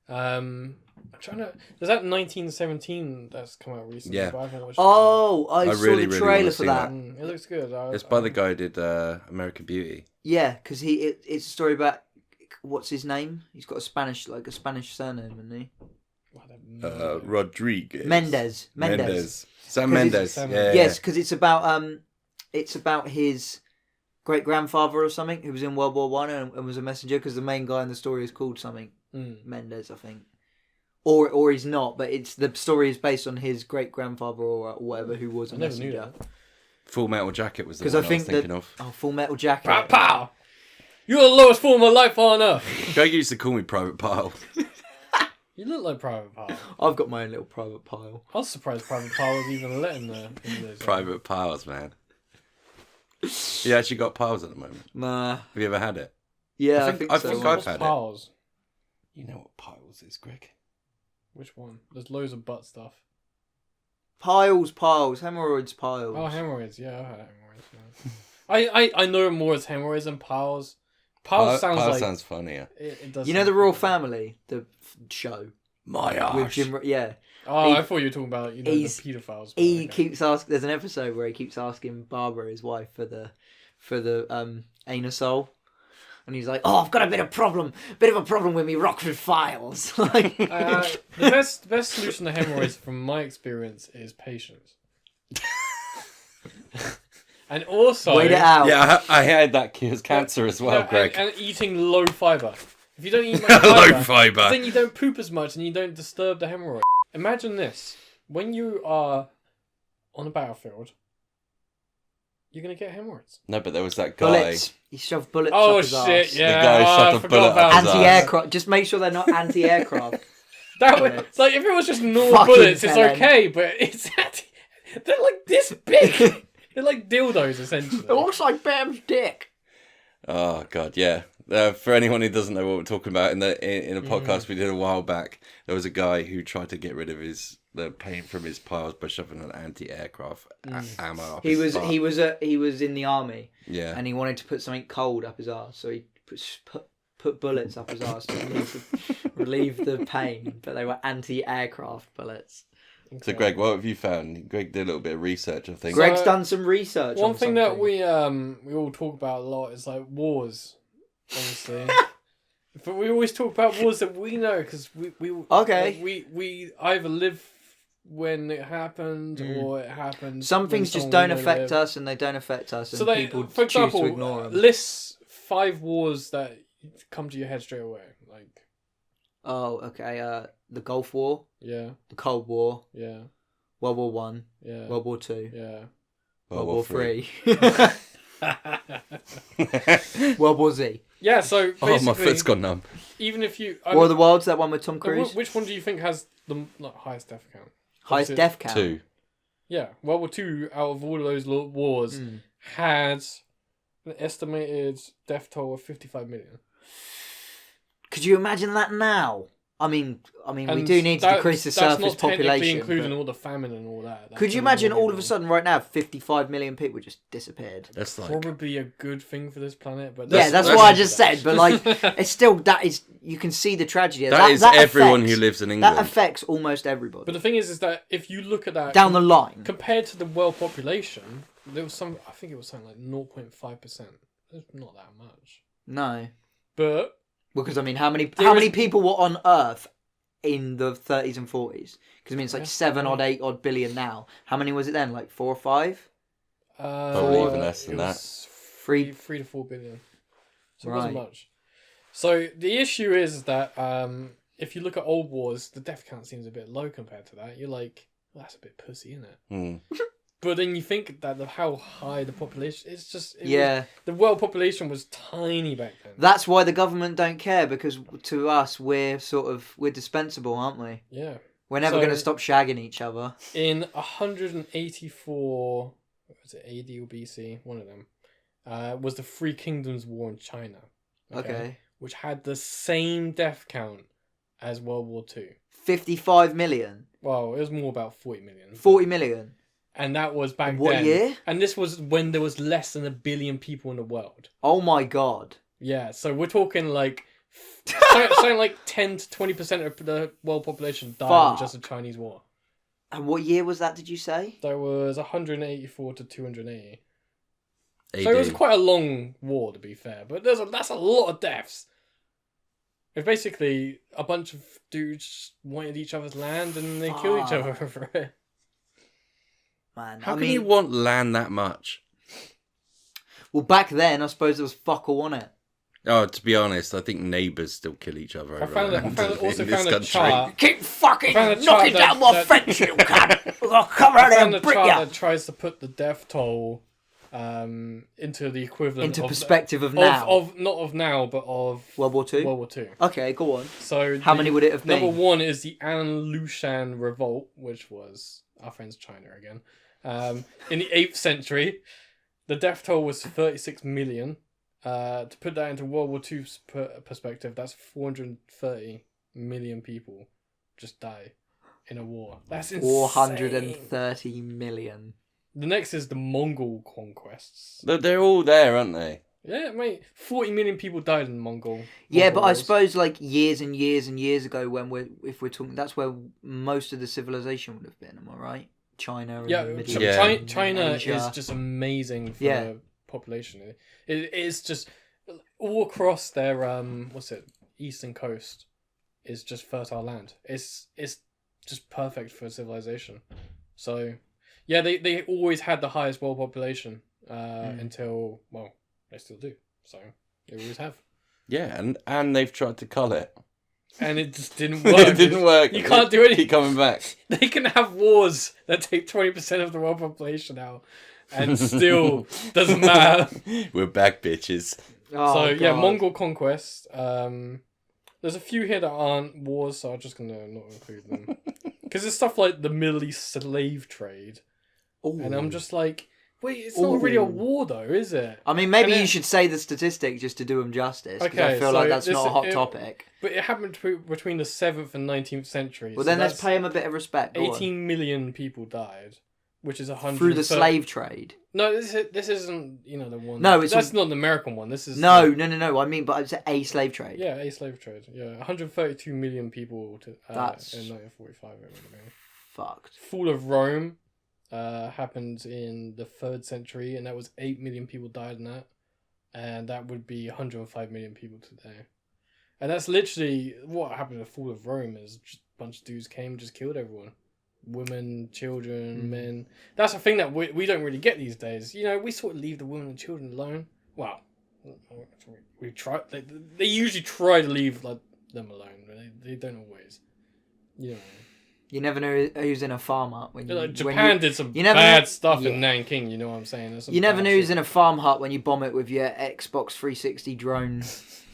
I'm trying to. There's that 1917 that's come out recently. Yeah. But I haven't watched Oh, I saw really, the really trailer wanna for see that. it. It looks good. It's by the guy who did American Beauty. Yeah, because it's a story about what's his name. He's got a Spanish surname, isn't he? Rodriguez. Mendes. Sam 'Cause Mendes. Sam Yeah, Mendes. Yes, because it's about his great grandfather or something who was in World War One and was a messenger. Because the main guy in the story is called something Mendes, I think, or he's not. But the story is based on his great grandfather or whatever who was a I never knew messenger. that. Full Metal Jacket was the 'Cause one I I think was thinking that- of. Oh, Full Metal Jacket. Pow pow! You're the lowest form of life on earth. Greg used to call me Private Pile. You look like Private Pile. I've got my own little private pile. I was surprised Private Pile was even let in there. Private Piles, man. You actually got piles at the moment. Nah. Have you ever had it? Yeah, I think so. I've What's had it. piles? You know what piles is, Greg? Which one? There's loads of butt stuff. Piles, hemorrhoids, piles. Oh, hemorrhoids. Yeah, I've had hemorrhoids. Yeah. I know it more as hemorrhoids than piles. Piles sounds Pile like sounds funnier. it does. You know sound the Royal funny. Family, the show My with arse. Jim. Yeah, Oh, He- I thought you were talking about the he's- paedophiles. he Okay. keeps asking. There's an episode where he keeps asking Barbara, his wife, for the anusole, and he's like, "Oh, I've got a bit of a problem with me Rockford files." Like, The best solution to hemorrhoids, from my experience, is patience. And also, wait it out. Yeah, I had that cures cancer as well, yeah, Greg. and eating low fiber. If you don't eat much Low fiber, fiber. then you don't poop as much and you don't disturb the hemorrhoid. Imagine this: when you are on a battlefield, you're gonna get hemorrhoids. No, but there was that guy. Bullets. He shoved bullets Oh up his shit! arse. Yeah, The guy oh, shot I a forgot bullet about up his that. Anti-aircraft. Just make sure they're not anti-aircraft. That way, bullets. like if it was just normal Fucking bullets, it's Helen. okay. But it's they're like this big. They're like dildos essentially. It looks like Bam's dick. Oh God, yeah. For anyone who doesn't know what we're talking about, in a podcast we did a while back, there was a guy who tried to get rid of the pain from his piles by shoving an anti-aircraft ammo up He his was butt. he was in the army, Yeah. and he wanted to put something cold up his arse, so he put bullets up his arse to relieve the pain, but they were anti-aircraft bullets. So, Greg, what have you found? Greg did a little bit of research, I think. Greg's done some research. One on thing something. that we all talk about a lot is like wars, obviously. But we always talk about wars that we know because we either live when it happened or it happened. Some things just don't affect us and they don't affect us, and people for choose example, to ignore them. List 5 wars that come to your head straight away. Like, The Gulf War, yeah, the Cold War, yeah, World War One, yeah, World War Two, yeah, World War Three, World War Z. Yeah, so basically, my foot's gone numb. Even if you War of the Worlds, that one with Tom Cruise. Which one do you think has the highest death count? Highest death count? 2. Yeah, World War II, out of all of those wars, had an estimated death toll of 55 million. Could you imagine that now? I mean, And we do need to decrease the surface not population. including all the famine and all that. Could you imagine all of a sudden right now 55 million people just disappeared? That's like... Probably a good thing for this planet, but that's what I just said. But like, it's still you can see the tragedy. That is everyone who lives in England. That affects almost everybody. But the thing is that if you look at that down the line, compared to the world population, there was I think it was something like 0.5%. It's not that much. No, but because I mean, how many people were on Earth in the 30s and 40s? Because I mean, it's like 8 odd billion now. How many was it then? Like 4 or 5? Probably even less than that. 3 to 4 billion. So right. It wasn't much. So the issue is that if you look at old wars, the death count seems a bit low compared to that. You're like, well, that's a bit pussy, isn't it? But then you think that how high the population... It's just... The world population was tiny back then. That's why the government don't care, because to us, we're dispensable, aren't we? Yeah. We're never going to stop shagging each other. In 184... Was it AD or BC? One of them. Was the Three Kingdoms War in China. Okay. Which had the same death count as World War II. 55 million? Well, it was more about 40 million. 40 million? And that was back then. What year? And this was when there was less than 1 billion people in the world. Oh my god. Yeah, so we're talking like... something like 10 to 20% of the world population died in just a Chinese war. And what year was that, did you say? That was 184 to 280. AD. So it was quite a long war, to be fair. But that's a lot of deaths. It's basically a bunch of dudes wanted each other's land and they killed each other for it. Man, How can you want land that much? Well, back then, I suppose there was fuck all on it. Oh, to be honest, I think neighbours still kill each other over land also in this found a country. chart. Keep fucking knocking down my fence, you cunt! I'll come around there and brick you! That tries to put the death toll into the equivalent into perspective of now. Not of now, but of World War II? World War II. Okay, go on. So how many would it have been? Number 1 is the An Lushan Revolt, which was our friends China again. In the 8th century, the death toll was 36 million. To put that into World War II's perspective, that's 430 million people just die in a war. That's insane. 430 million. The next is the Mongol conquests. They're all there, aren't they? Yeah, mate. 40 million people died in Mongol. Yeah, but I suppose like years and years and years ago, if we're talking, that's where most of the civilization would have been. Am I right? China. And China is just amazing for population. It is just all across their eastern coast is just fertile land. It's just perfect for civilization. So yeah, they always had the highest world population until they still do. So they always have. Yeah, and they've tried to cull it. And it just didn't work. It didn't work. You can't do anything. Keep coming back. They can have wars that take 20% of the world population out, and still doesn't matter. We're back, bitches. Oh, so Mongol conquest. There's a few here that aren't wars, so I'm just gonna not include them because there's stuff like the Middle East slave trade, and I'm just like, wait, it's not really a war though, is it? I mean, maybe you should say the statistic just to do them justice. Okay, I feel like that's not a hot topic. But it happened between the 7th and 19th centuries. Well, then let's pay him a bit of respect. 18 million people died. which is 100 through the slave trade. No, this isn't the one. No, that's not the American one. This is no. I mean, but it's a slave trade. Yeah, a slave trade. Yeah, 132 million people That's in 1945. Fucked. Fall of Rome happened in the 3rd century, and that was 8 million people died in that, and that would be 105 million people today. And that's literally what happened at the Fall of Rome. Is just a bunch of dudes came and just killed everyone. Women, children, men. That's a thing that we don't really get these days. We sort of leave the women and children alone. Well, we try. They usually try to leave them alone, but they don't always. You never know who's in a farm hut when you. Japan did some bad stuff in Nanking. You know what I'm saying? You never know who's in a farm hut when you bomb it with your Xbox 360 drone. Just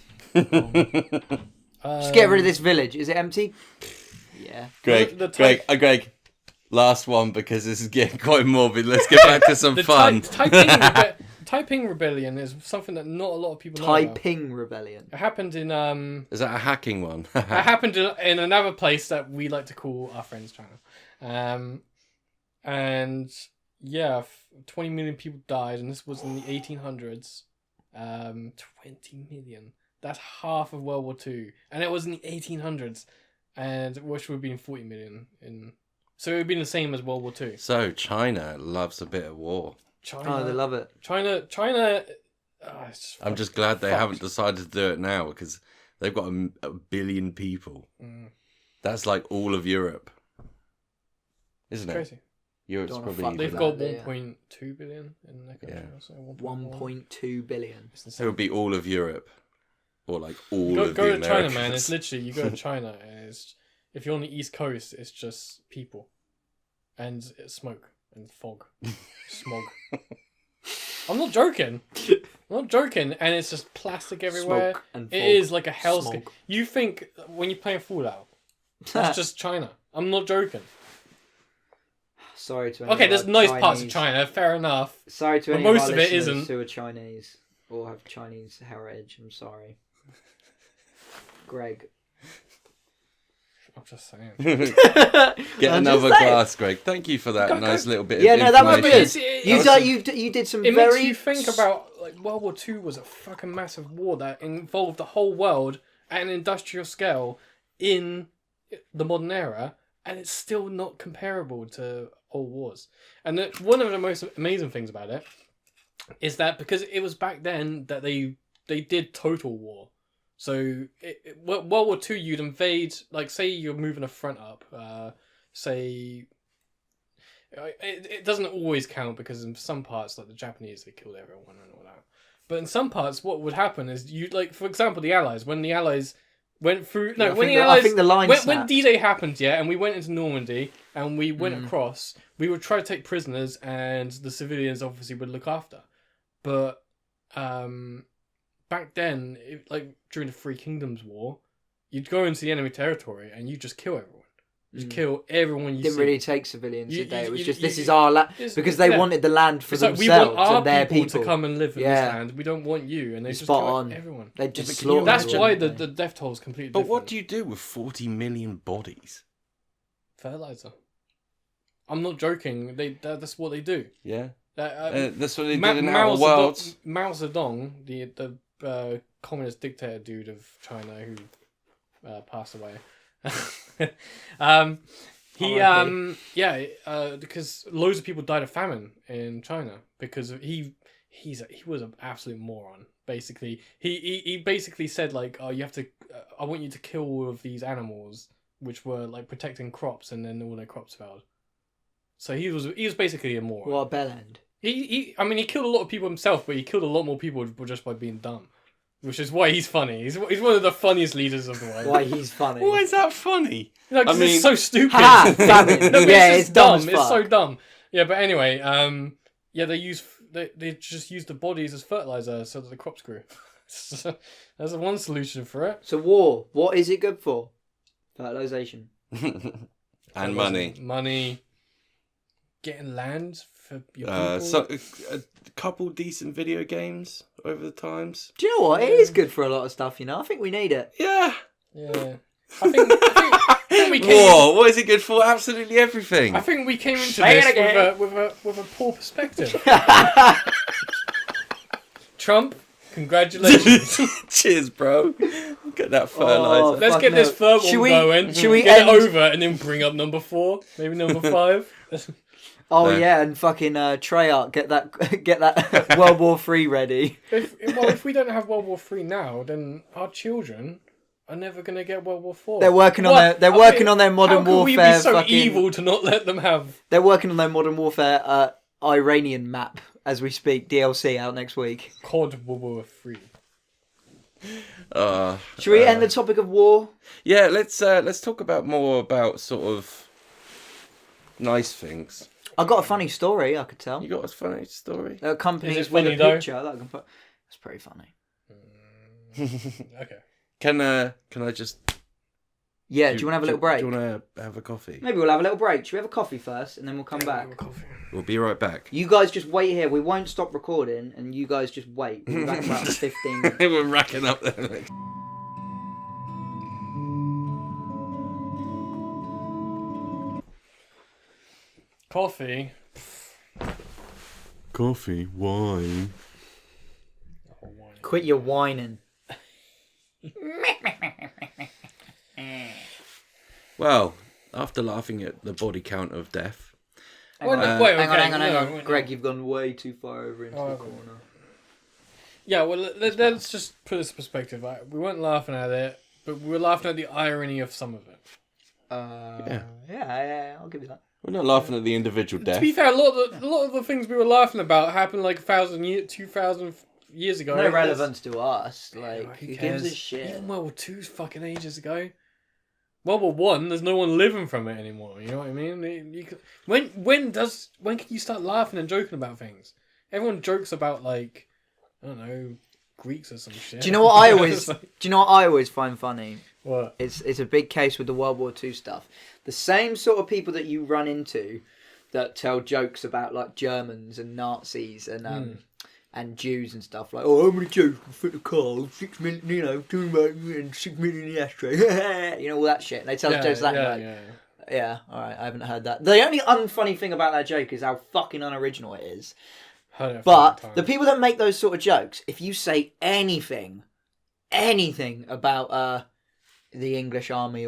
get rid of this village. Is it empty? Yeah. Greg. Last one, because this is getting quite morbid. Let's get back to some fun. Taiping Rebellion is something that not a lot of people know Taiping Rebellion. It happened in... Is that a hacking one? It happened in another place that we like to call our friend's China. And yeah, 20 million people died, and this was in the 1800s. 20 million. That's half of World War II. And it was in the 1800s. And which would have been 40 million in... So it would have been the same as World War II. So China loves a bit of war. China, they love it. China. I'm just glad they haven't decided to do it now, because they've got a billion people. That's like all of Europe, isn't it? Crazy. Europe's probably... They've got 1.2 billion in their country. Yeah. So 1.2 billion. It would be all of Europe, or like all of the Go to Americas. China, man. It's literally you go to China, and if you're on the East Coast, it's just people, and smoke and fog, smog. I'm not joking. And it's just plastic everywhere. Smoke and fog. It is like a hellscape. You think when you're playing Fallout, that's just China. I'm not joking. Sorry to Okay, there's nice parts of China, fair enough. Sorry to but any most of of our it listeners isn't. who are Chinese or have Chinese heritage. I'm sorry. Greg. I'm just saying. Get another glass, Greg. Thank you for that nice little bit of information. Yeah, no, that was good. You did some It very... makes you think about, like, World War II was a fucking massive war that involved the whole world at an industrial scale in the modern era, and it's still not comparable to old wars. And one of the most amazing things about it is that because it was back then that they did total war. So, World War II, you'd invade, like, say you're moving a front up, say... It doesn't always count, because in some parts, like the Japanese, they killed everyone and all that. But in some parts, what would happen is, for example, the Allies, when the Allies went through... No, I think the line when D-Day happened, yeah, and we went into Normandy, and we went across, we would try to take prisoners, and the civilians obviously would look after. But... back then, during the Three Kingdoms War, you'd go into the enemy territory and you just kill everyone. You just kill everyone you see. Didn't really take civilians, did they? It was just, this is our land. Because they wanted the land for themselves we want our and their people to come and live in this land. We don't want you. And they just kill everyone. They just slaughter. That's why the death toll is completely different. But what do you do with 40 million bodies? Fertilizer. I'm not joking. That's what they do. Yeah. That's what they did in our world. Mao Zedong, the communist dictator dude of China who passed away. Because loads of people died of famine in China because he was an absolute moron. Basically, he basically said, like, oh, you have to, I want you to kill all of these animals which were like protecting crops, and then all their crops failed. So he was basically a moron. What a bellend. He killed a lot of people himself, but he killed a lot more people just by being dumb. Which is why he's funny. He's one of the funniest leaders of the world. Why he's funny? Why is that funny? Because it's so stupid. Ha! Damn it. No, it's dumb. It's so dumb. Yeah, but anyway, they just use the bodies as fertilizer so that the crops grew. That's one solution for it. So war, what is it good for? Fertilization. And money. Money. Getting land for your people. A couple decent video games over the times. Do you know what? It is good for a lot of stuff, you know. I think we need it. Yeah. Yeah. I think we we came. Whoa, what is it good for? Absolutely everything. I think we came into Say it this again. with a poor perspective. Trump, congratulations. Cheers, bro. Get that fertilizer. Let's fuck get this no. third one Should we- going. should we get end- it over and then bring up number 4, maybe number 5. Oh No. yeah, and fucking Treyarch, get that World War 3 ready. If we don't have World War 3 now, then our children are never gonna get World War 4. They're working on their modern how can we warfare. be so fucking, evil to not let them have? They're working on their modern warfare Iranian map as we speak. DLC out next week. COD World War 3. Should we end the topic of war? Yeah, let's talk more about sort of nice things. I got a funny story I could tell. You got a funny story? Companies Is it with funny, a though? picture that I can put. That's pretty funny. Okay. Can I just? Yeah, do you want to have a little break? Do you want to have a coffee? Maybe we'll have a little break. Should we have a coffee first and then we'll come back? We'll be right back. You guys just wait here. We won't stop recording and you guys just wait. We'll be back in about 15 minutes. We're racking up there. Coffee. Coffee, wine. Quit your whining. Well, after laughing at the body count of death, Hang on, Wait, hang okay, on. no. Greg, you've gone way too far over into the okay. corner. Yeah, well, let's just put this in perspective. We weren't laughing at it, but we were laughing at the irony of some of it. Yeah, I'll give you that. we're not laughing at the individual death. To be fair, a lot of the things we were laughing about happened like 2,000 years ago. No relevance to us. Like, Who who cares? gives a shit? Even World War II's fucking ages ago. World War One, there's no one living from it anymore. You know what I mean? When can you start laughing and joking about things? Everyone jokes about like, I don't know, Greeks or some shit. Do you know what I always? Do you know what I always find funny? What? It's a big case with the World War II stuff. The same sort of people that you run into that tell jokes about like Germans and Nazis and Jews and stuff like, oh, how many Jews can fit a car? 6 million, 2 million and 6 million in the ashtray. You know, all that shit. And they tell jokes like that. Yeah, alright, I haven't heard that. The only unfunny thing about that joke is how fucking unoriginal it is. But the people that make those sort of jokes, if you say anything about the English army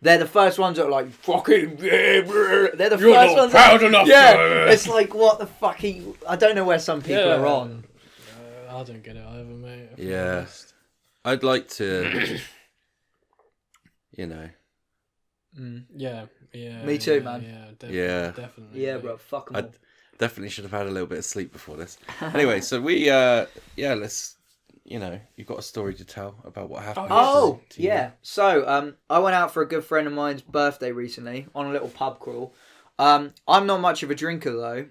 they're the first ones that are like fucking they're the You're first not ones proud enough. it's like what the fuck I don't know where some people are on. I don't get it either, mate. Yeah. I'd like to, Yeah. Me too, man. Yeah, definitely. Yeah, bro, fuck 'em all. definitely should have had a little bit of sleep before this. Anyway, so we, let's, you've got a story to tell about what happened. Oh, to you. yeah. So, I went out for a good friend of mine's birthday recently on a little pub crawl. I'm not much of a drinker, though.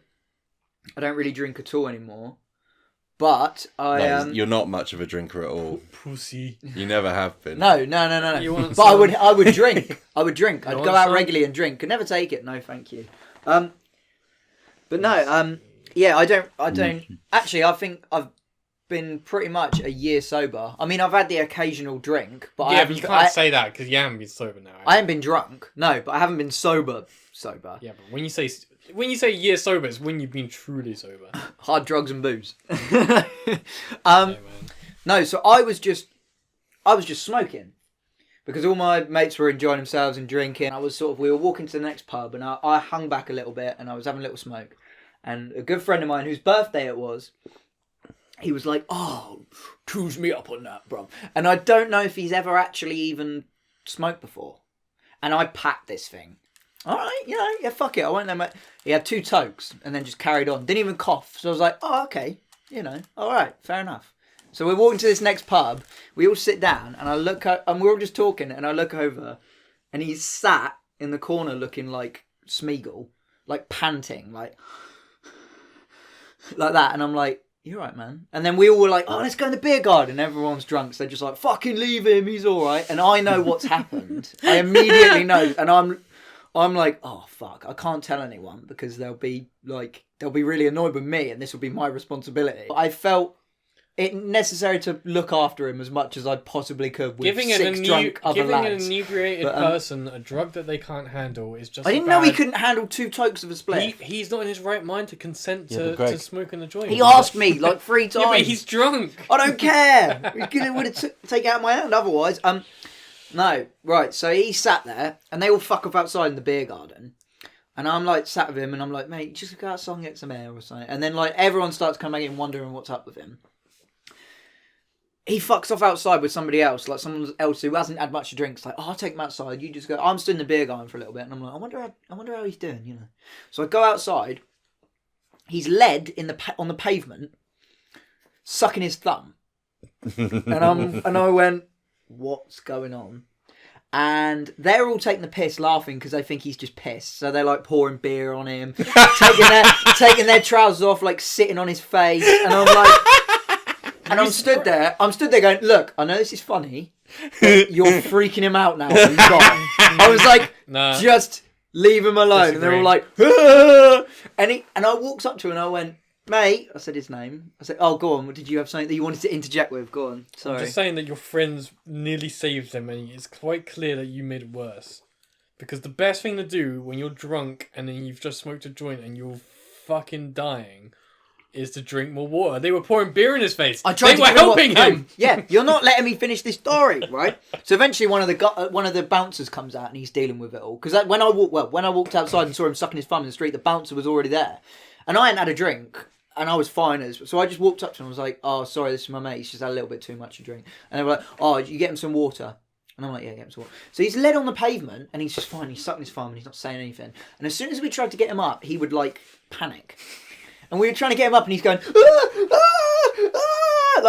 I don't really drink at all anymore. But No, you're not much of a drinker at all. Pussy. You never have been. No. You want But some? I would drink. I'd go want out some? regularly and drink. Could never take it. No, thank you. But no. Yeah, I don't. Actually, I think I've been pretty much a year sober. I mean, I've had the occasional drink, but Yeah, but you can't say that because you haven't been sober now. I haven't been drunk. No, but I haven't been sober. Yeah, but when you say year sober, it's when you've been truly sober. Hard drugs and booze. Yeah, man. No, so I was just smoking because all my mates were enjoying themselves and drinking. We were walking to the next pub and I hung back a little bit and I was having a little smoke. And a good friend of mine whose birthday it was, he was like, oh, choose me up on that, bro. And I don't know if he's ever actually even smoked before. And I packed this thing. All right, yeah, fuck it. I won't know, mate. He had 2 tokes and then just carried on. Didn't even cough. So I was like, oh, okay. All right, fair enough. So we're walking to this next pub. We all sit down and I look at, and we're all just talking and I look over and he's sat in the corner looking like Smeagol, like panting, like that. And I'm like, you're right, man. And then we all were like, oh, let's go in the beer garden. Everyone's drunk. So they're just like, fucking leave him. He's all right. And I know what's happened. I immediately know. And I'm like, oh, fuck. I can't tell anyone because they'll be really annoyed with me and this will be my responsibility. I felt necessary to look after him as much as I possibly could with Giving six drunk other giving lads. an inebriated person a drug that they can't handle is just. I didn't know he couldn't handle 2 tokes of a split. He's not in his right mind to consent to smoking a joint. He asked me like 3 times. Yeah, but he's drunk. I don't care. He would have taken it out of my hand otherwise. No, right. So he sat there, and they all fuck off outside in the beer garden. And I'm like sat with him, and I'm like, mate, just go outside and get some air or something. And then like everyone starts coming in, wondering what's up with him. He fucks off outside with somebody else, like someone else who hasn't had much to drink. It's like, oh, I'll take him outside. You just go. I'm stood in the beer garden for a little bit, and I'm like, I wonder how he's doing, you know. So I go outside. He's led on the pavement, sucking his thumb, and I went, what's going on? And they're all taking the piss, laughing because they think he's just pissed. So they're like pouring beer on him, taking their trousers off, like sitting on his face, and I'm like. And I'm stood there going, look, I know this is funny, but you're freaking him out now. I was like, just leave him alone. Disagree. And they're all like, ah! And I walked up to him and I went, mate, I said his name. I said, oh, go on, did you have something that you wanted to interject with? Go on, sorry. I'm just saying that your friends nearly saved him, and it's quite clear that you made it worse. Because the best thing to do when you're drunk and then you've just smoked a joint and you're fucking dying is to drink more water. They were pouring beer in his face. They were helping him. Yeah, you're not letting me finish this story, right? So eventually, one of the bouncers comes out and he's dealing with it all. Because when I walked outside and saw him sucking his thumb in the street, the bouncer was already there, and I hadn't had a drink, and I was fine so I just walked up to him and was like, "Oh, sorry, this is my mate. He's just had a little bit too much to drink." And they were like, "Oh, you get him some water." And I'm like, yeah, get him some water. So he's led on the pavement and he's just fine. He's sucking his thumb and he's not saying anything. And as soon as we tried to get him up, he would like panic. And we were trying to get him up and he's going, like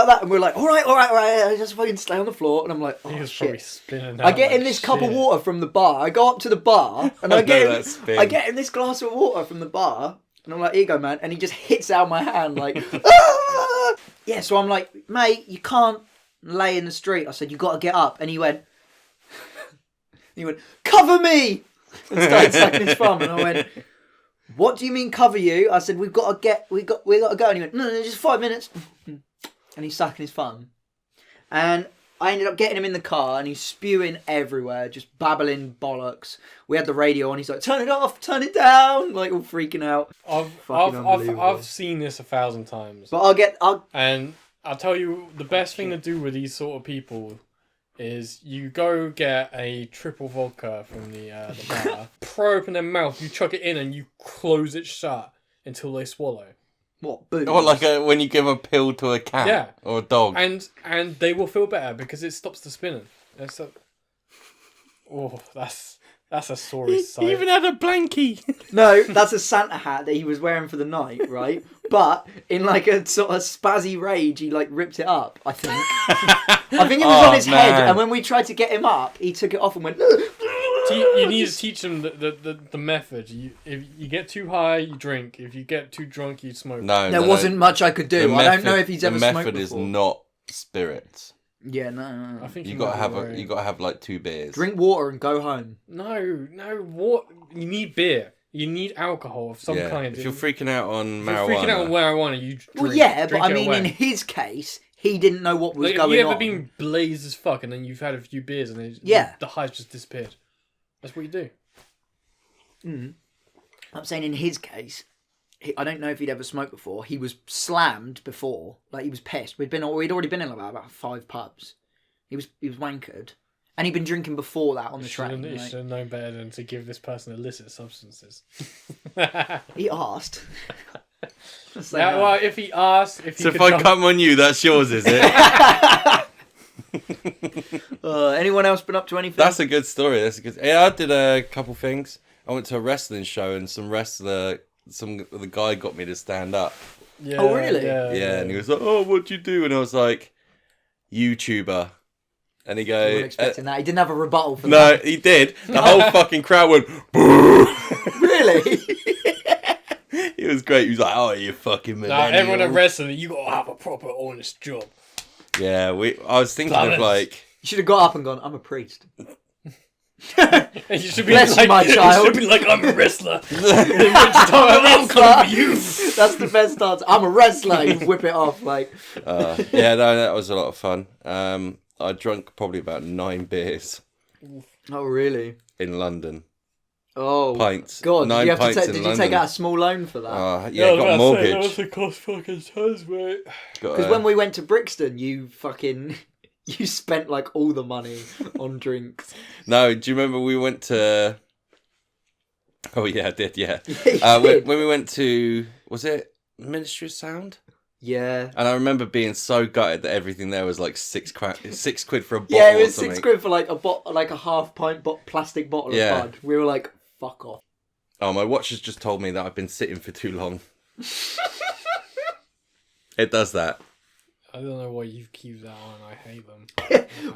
that. And we're like, all right. I just fucking stay on the floor. And I'm like, oh, he was shit. Probably spinning out. I get in this cup of water from the bar. I go up to the bar and I get in this glass of water from the bar. And I'm like, here you go, man. And he just hits out my hand like, ah! Yeah, so I'm like, mate, you can't lay in the street. I said, you got to get up. And he went, cover me! And started sucking his thumb. And I went, what do you mean cover you? I said, we got to go. And he went, no, just 5 minutes. And he's sucking his thumb. And I ended up getting him in the car and he's spewing everywhere, just babbling bollocks. We had the radio on, he's like, turn it off, turn it down, like all freaking out. I've seen this 1,000 times. But and I'll tell you, the best thing to do with these sort of people is you go get a triple vodka from the bar, pry open their mouth, you chuck it in and you close it shut until they swallow. What, booze? Or like when you give a pill to a cat or a dog. And they will feel better because it stops the spinning. That's a sorry sight. He even had a blankie. No, that's a Santa hat that he was wearing for the night, right? But in like a sort of spazzy rage, he like ripped it up, I think. I think it was on his head, and when we tried to get him up, he took it off and went... You need to teach them the method. If you get too high, you drink. If you get too drunk, you smoke. There wasn't much I could do. I don't know if he's ever smoked before. The method is not spirits. Yeah, no. I think you gotta have like 2 beers. Drink water and go home. No. What? You need beer. You need alcohol of some kind. If you're freaking out on marijuana, you drink. Well, yeah, but I mean, in his case, he didn't know what was going on. You ever been blazed as fuck and then you've had a few beers and the highs just disappeared? That's what you do. I'm saying in his case, I don't know if he'd ever smoked before. He was slammed before, like he was pissed. We'd already been in about 5 pubs. He was wankered, and he'd been drinking before that on the train. You should have known better than to give this person illicit substances. He asked. Well, if he asked, if I come on you, that's yours, is it? Anyone else been up to anything? That's a good story. Yeah, I did a couple things. I went to a wrestling show and the guy got me to stand up. Yeah, oh, really? Yeah, and he was like, "Oh, what'd you do?" And I was like, "YouTuber." And he goes, you weren't expecting that. He didn't have a rebuttal for No, that. he did. The whole fucking crowd went, "Boo!" Really? It was great. He was like, "Oh, you fucking millennial." Everyone at wrestling, you gotta have a proper honest job. Yeah, I was thinking of like... You should have got up and gone, I'm a priest. And you should be Bless you, like, my child. You should be like, I'm a wrestler. I'm coming for you. That's the best dance. I'm a wrestler. You whip it off like. Yeah, no, that was a lot of fun. I drank probably about 9 beers Oh really? in London. Oh, Pints. God, 9 did you have to pints take? in Did you London. take out a small loan for that? Yeah, I got mortgage. That was the cost fucking tons, mate. Because when we went to Brixton, you spent like all the money on drinks. No, do you remember we went to... Oh, yeah, I did, yeah. Yeah, you did. When we went to... Was it Ministry of Sound? Yeah. And I remember being so gutted that everything there was like £6 for a bottle. Yeah, it was or something. £6 for like a half pint plastic bottle of bud. We were like, fuck off. Oh, my watch has just told me that I've been sitting for too long. It does that. I don't know why you keep that on. I hate them.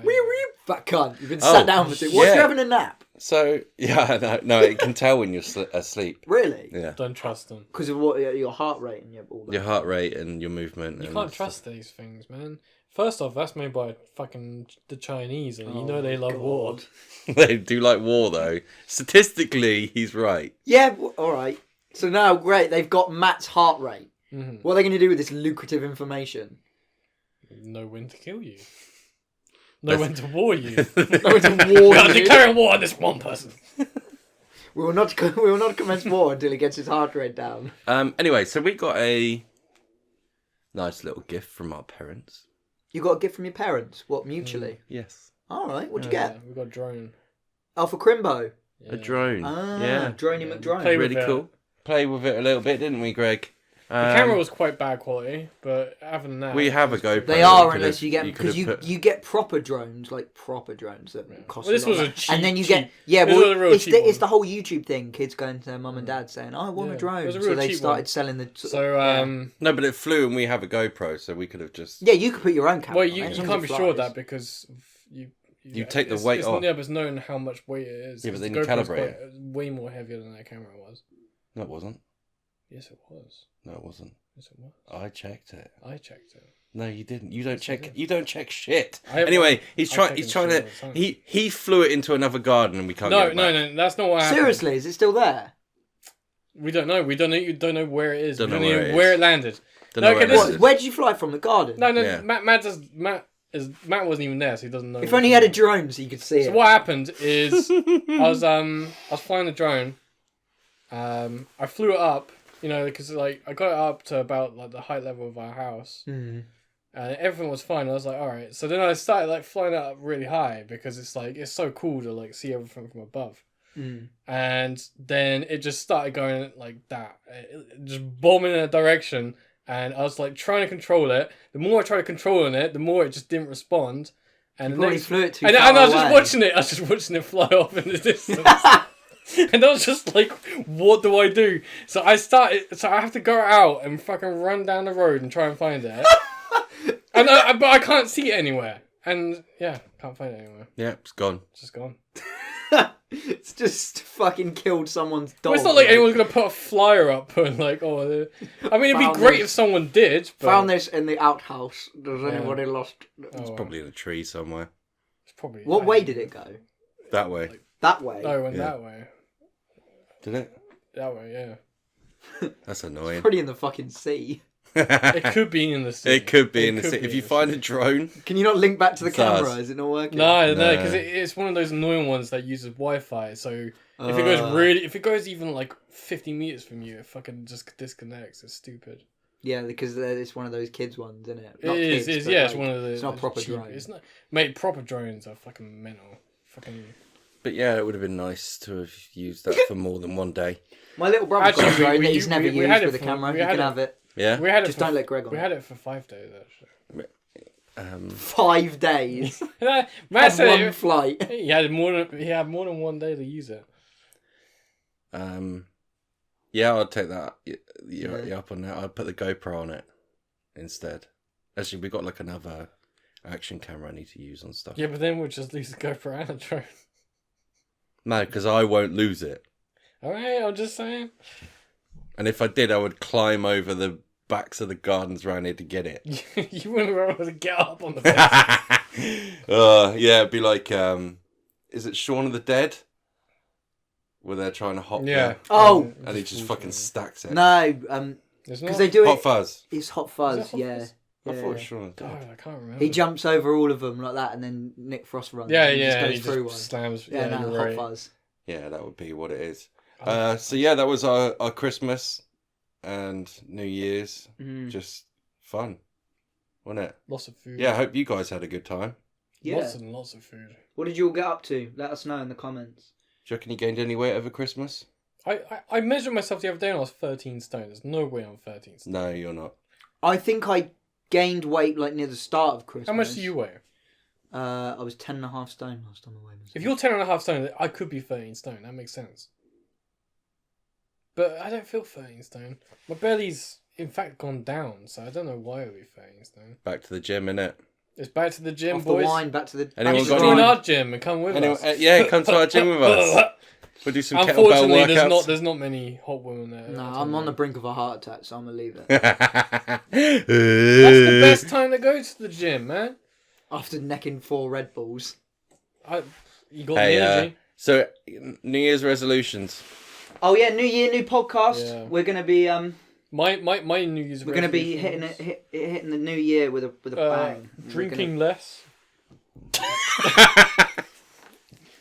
You fat cunt. You've been sat down for too long. What, you having a nap? So, yeah, no, it can tell when you're asleep. Really? Yeah. Don't trust them. Because of what your heart rate and all that. Your heart rate and your movement. You can't trust these things, man. First off, that's made by fucking the Chinese, and you know they love war. They do like war, though. Statistically, he's right. Yeah, all right. So now, great, they've got Matt's heart rate. Mm-hmm. What are they going to do with this lucrative information? Know when to kill you. Know when to war you. Know when to war Gotta you. declare war on this one person. We will not commence war until he gets his heart rate down. Anyway, so we got a nice little gift from our parents. You got a gift from your parents? What, mutually? Yes. All right, what'd you get? We got a drone. Oh, for Crimbo. A drone. Ah, yeah. Droney McDrone. Play with Really it. cool. Played with it a little bit, didn't we, Greg? The camera was quite bad quality, but other than that... We have a GoPro. They that are we unless could've- you get because could've you get proper drones that cost. Well, this a lot. was a cheap, and then you cheap- get yeah. this was a Well, real it's cheap it's one. the whole YouTube thing. Kids going to their mum and dad saying, "I want Yeah, a it drone," was a so real they cheap started one. selling the. So, No, but it flew and we have a GoPro, so we could have just... yeah, you could put your own camera. well, on you it, as you long can't as be it sure of flies. that because You take the it's- weight it's, off. Yeah, but it's known how much weight it is. Yeah, but then The you GoPro's calibrate it. way more heavier than that camera was. No, it wasn't. Yes, it was. No, it wasn't. Yes, it was. I checked it. I checked it. No, you didn't. You don't Yes, I check. did. You don't check shit. I have- Anyway, he's I trying. check He's it trying all to. the time. He flew it into another garden, and we can't. No, get it back. no, that's not what happened. Seriously, is it still there? We don't know. We don't know. You don't know where it is. Don't we don't know know where it where is. it landed. Don't No, know okay, where it this is. Where did you fly from? The garden? No, Yeah. Matt wasn't even there, so he doesn't know. If only he had a drone so you could see So it. what happened is I was flying the drone. I flew it up, because like I got it up to about like the height level of our house, Mm. and everything was fine. I was like, all right. So then I started like flying it up really high because it's like it's so cool to like see everything from above. Mm. And then it just started going like that, just bombing in a direction. And I was like trying to control it. The more I tried controlling it, the more it just didn't respond. And You the probably next, flew it too and far I was away. just watching it. I was just watching it fly off in the distance. And I was just like, what do I do? So I have to go out and fucking run down the road and try and find it. But I can't see it anywhere. And yeah, can't find it anywhere. Yeah, it's gone. It's just gone. It's just fucking killed someone's dog. Well, it's not like anyone's gonna put a flyer up and like, I mean, it'd be Found great this- if someone did. But Found this in the outhouse. Does Yeah. anybody lost? It's probably in a tree somewhere. It's probably. What way did it go? That way. That way. No, it went Yeah. that way. Did it? That way, yeah. That's annoying. Pretty in the fucking sea. It could be in the sea. It could be in the could sea. be If in you the find sea. a drone, Can you not link back to the It's us. camera? Is it not working? No, No. because it's one of those annoying ones that uses Wi-Fi. So if it goes even like 50 meters from you, it fucking just disconnects. It's stupid. Yeah, because it's one of those kids ones, isn't it? It is. Kids, Yeah, but, it's one of the. It's not proper cheap, drone. It's not. Mate, proper drones are fucking mental. Fucking. but yeah, it would have been nice to have used that for more than one day. My little brother's got a Actually, drone we- that he's we- never we used had it with a for- camera. we You had can it- have it. Yeah. We had it. Just for, don't let Greg on We it. had it for 5 days actually. 5 days. Matt Had said one flight. he had more than 1 day to use it. Yeah, I'd take that. You Yeah. up on that? I'd put the GoPro on it instead. Actually, we got like another action camera I need to use on stuff. Yeah, but then we'll just lose the GoPro and the drone. No, because I won't lose it. All right, I'm just saying. And if I did, I would climb over the backs of the gardens around here to get it. You wouldn't be able to get up on the fence. Yeah, it'd be like is it Shaun of the Dead? Where they're trying to hop Yeah. Oh, and he just fucking stacks it. no, It's because not. they do Hot it. Fuzz. It's Hot Fuzz. Is it Hot Yeah. Fuzz? I Yeah. thought it was Shaun of the God, Dead. I can't remember. He jumps over all of them like that, and then Nick Frost runs. Yeah, and he yeah. just He goes through just one. slams. Yeah, no, you're Hot right. Fuzz. Yeah, that would be what it is. Oh, So yeah, that was our Christmas and New Year's. Mm. Just fun, wasn't it? Lots of food. Yeah, I hope you guys had a good time. Yeah. Lots and lots of food. What did you all get up to? Let us know in the comments. Do you reckon you gained any weight over Christmas? I measured myself the other day and I was 13 stone. There's no way I'm 13 stone. No, you're not. I think I gained weight like near the start of Christmas. How much do you weigh? I was 10.5 stone last time I weighed myself. If you're 10.5 stone, I could be 13 stone. That makes sense. But I don't feel 13 stone. My belly's in fact gone down, so I don't know why I'll be 13 stone. Back to the gym, innit? It's back to the gym, Off boys. the wine, back to the... Anyone You should got join any- our gym and come with us. Yeah, come to our gym with us. We'll do some kettlebell Unfortunately, workouts. there's not many hot women there. No, I'm on the brink of a heart attack, so I'm going to leave it. That's the best time to go to the gym, man. After necking 4 Red Bulls. You got Hey, the energy. so New Year's resolutions. Oh yeah, new year, new podcast. Yeah. We're going to be... My New Year's We're going to be resolutions, hitting the new year with a bang. drinking less,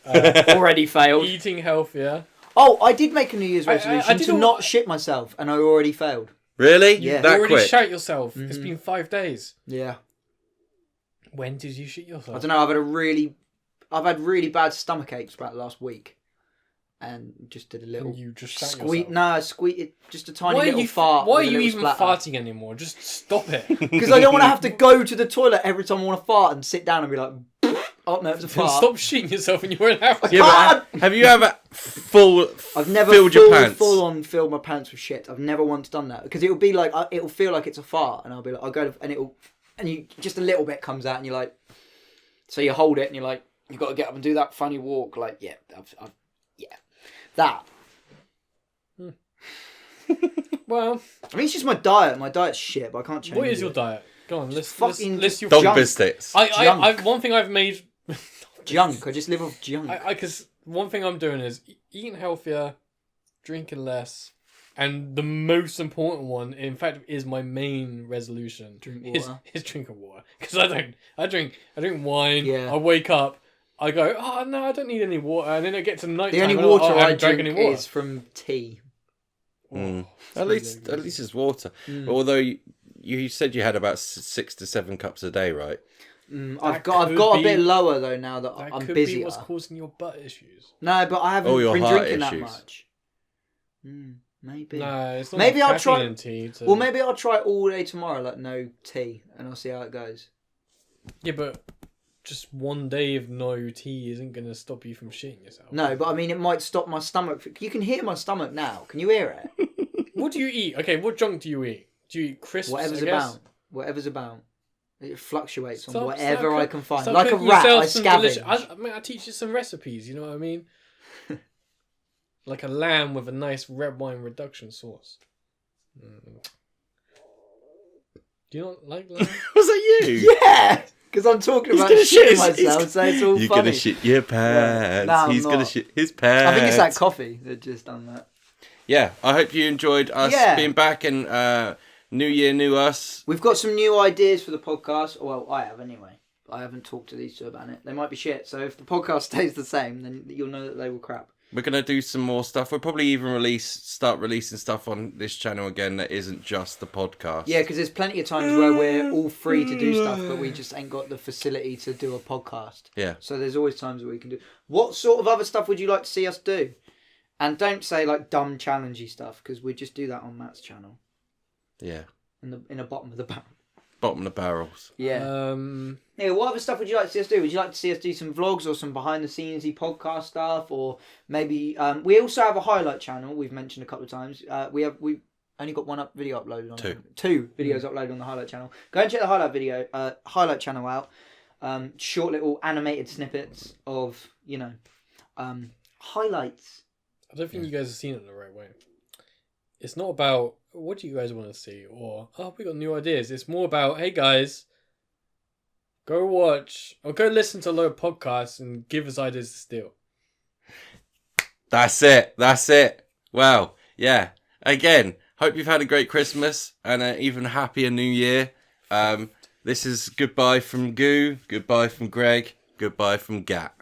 Already failed. eating healthier. Oh, I did make a New Year's I resolution did to all- not shit myself, and I already failed. Really? Yeah. You That already quick? shot yourself. It's Mhm. been 5 days. Yeah. When did you shit I yourself? don't know. I've had really bad stomach aches about the last week, and just did a little You just shat squeak. yourself. No, squeak. Just a tiny Why are little you fart. Why are with a you little even splatter. farting anymore? Just stop it. Because I don't want to have to go to the toilet every time I want to fart and sit down and be like, oh no, it's a Then fart. stop shitting yourself when you weren't have to. Yeah, but have you ever I've never filled your pants? full on filled my pants with shit. I've never once done that because it'll be like it'll feel like it's a fart, and I'll be like, I'll go to, and you just a little bit comes out, and you're like, so you hold it, and you're like, you've got to get up and do that funny walk, like yeah, yeah, that. Well, I mean, it's just my diet. My diet's shit, but I can't change. what is it. your diet? Go on, list fucking your Dog junk. biscuits. Junk. one thing I've made. Junk. I just live off junk. Because one thing I'm doing is eating healthier, drinking less, and the most important one, in fact, is my main resolution. Drink is water. drinking water. Because I drink wine. Yeah. I wake up. I go, oh no, I don't need any water, and then I get to night The time. only and water I I haven't drank drink any water. is from tea. Mm. it's At really least good. it's water. Mm. Although you said you had about 6 to 7 cups a day, right? I've That got could a be- bit lower though now that That I'm could busier. be what's causing your butt issues. No, but I haven't Oh, your been heart drinking that issues. much. Maybe. No, it's not Maybe like I'll try- caffeine and tea. Well, maybe I'll try all day tomorrow, like no tea, and I'll see how it goes. Yeah, but just one day of no tea isn't going to stop you from shitting yourself. No, but I mean, it might stop my stomach. You can hear my stomach now. Can you hear it? What do you eat? Okay, what junk do you eat? Do you eat crisps? Whatever's I guess? about. Whatever's about. It fluctuates on Stop- whatever start I can find. Start Like a cooking rat, yourself I some scavenge. I mean, I teach you some recipes. You know what I mean? Like a lamb with a nice red wine reduction sauce. Mm. Do you not like lamb? Was that you? Yeah! Because I'm talking He's about gonna shit shitting his- myself, so it's all You're funny. gonna shit your pants. No, I'm He's gonna not. shit his pants. I think it's that coffee that just done that. Yeah, I hope you enjoyed us Yeah. being back and New Year, New Us. We've got some new ideas for the podcast. Well, I have anyway. I haven't talked to these two about it. They might be shit. So if the podcast stays the same, then you'll know that they were crap. We're gonna do some more stuff. We'll probably even start releasing stuff on this channel again that isn't just the podcast. Yeah, because there's plenty of times where we're all free to do stuff, but we just ain't got the facility to do a podcast. Yeah. So there's always times where we can do. What sort of other stuff would you like to see us do? And don't say like dumb challengey stuff, because we just do that on Matt's channel Yeah. in the bottom of the barrel. Bottom of the barrels. Yeah. Yeah, what other stuff would you like to see us do? Would you like to see us do some vlogs or some behind the scenes-y podcast stuff, or maybe we also have a highlight channel we've mentioned a couple of times. We've only got one video uploaded on two videos uploaded on the highlight channel. Go and check the highlight channel out. Short little animated snippets of highlights. I don't think you guys have seen it the right way. It's not about what do you guys want to see or we got new ideas. It's more about, hey guys, Go watch or go listen to a load of podcasts and give us ideas to steal. That's it. Well, yeah. Again, hope you've had a great Christmas and an even happier New Year. This is goodbye from Goo, goodbye from Greg, goodbye from Gat.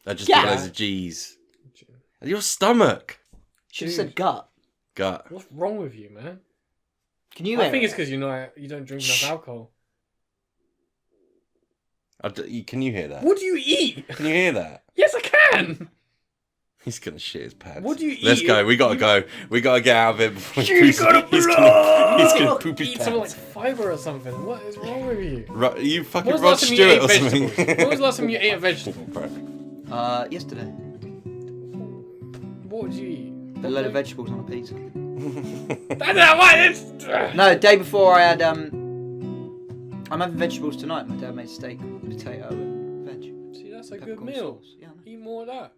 I just did loads of G's. Your stomach. Should have said gut. Gut. What's wrong with you, man? Can you? I think it's because you don't drink enough alcohol. Can you hear that? What do you eat? Can you hear that? Yes, I can. He's gonna shit his pants. What do you eat? Let's go. We gotta go. We gotta get out of it before He's gonna poop his eat pants. some like fibre or something. What is wrong with you? You fucking When was the Rod last time you Stewart ate or something. vegetables? When was the last time you ate a vegetable? Yesterday. What did you eat? A load of vegetables on a pizza. That's not what it's. No, day before I had I'm having vegetables tonight. My dad made steak, potato, and veg. See, that's a good Peppercorn meal. sauce. Yeah, I know. Eat more of that.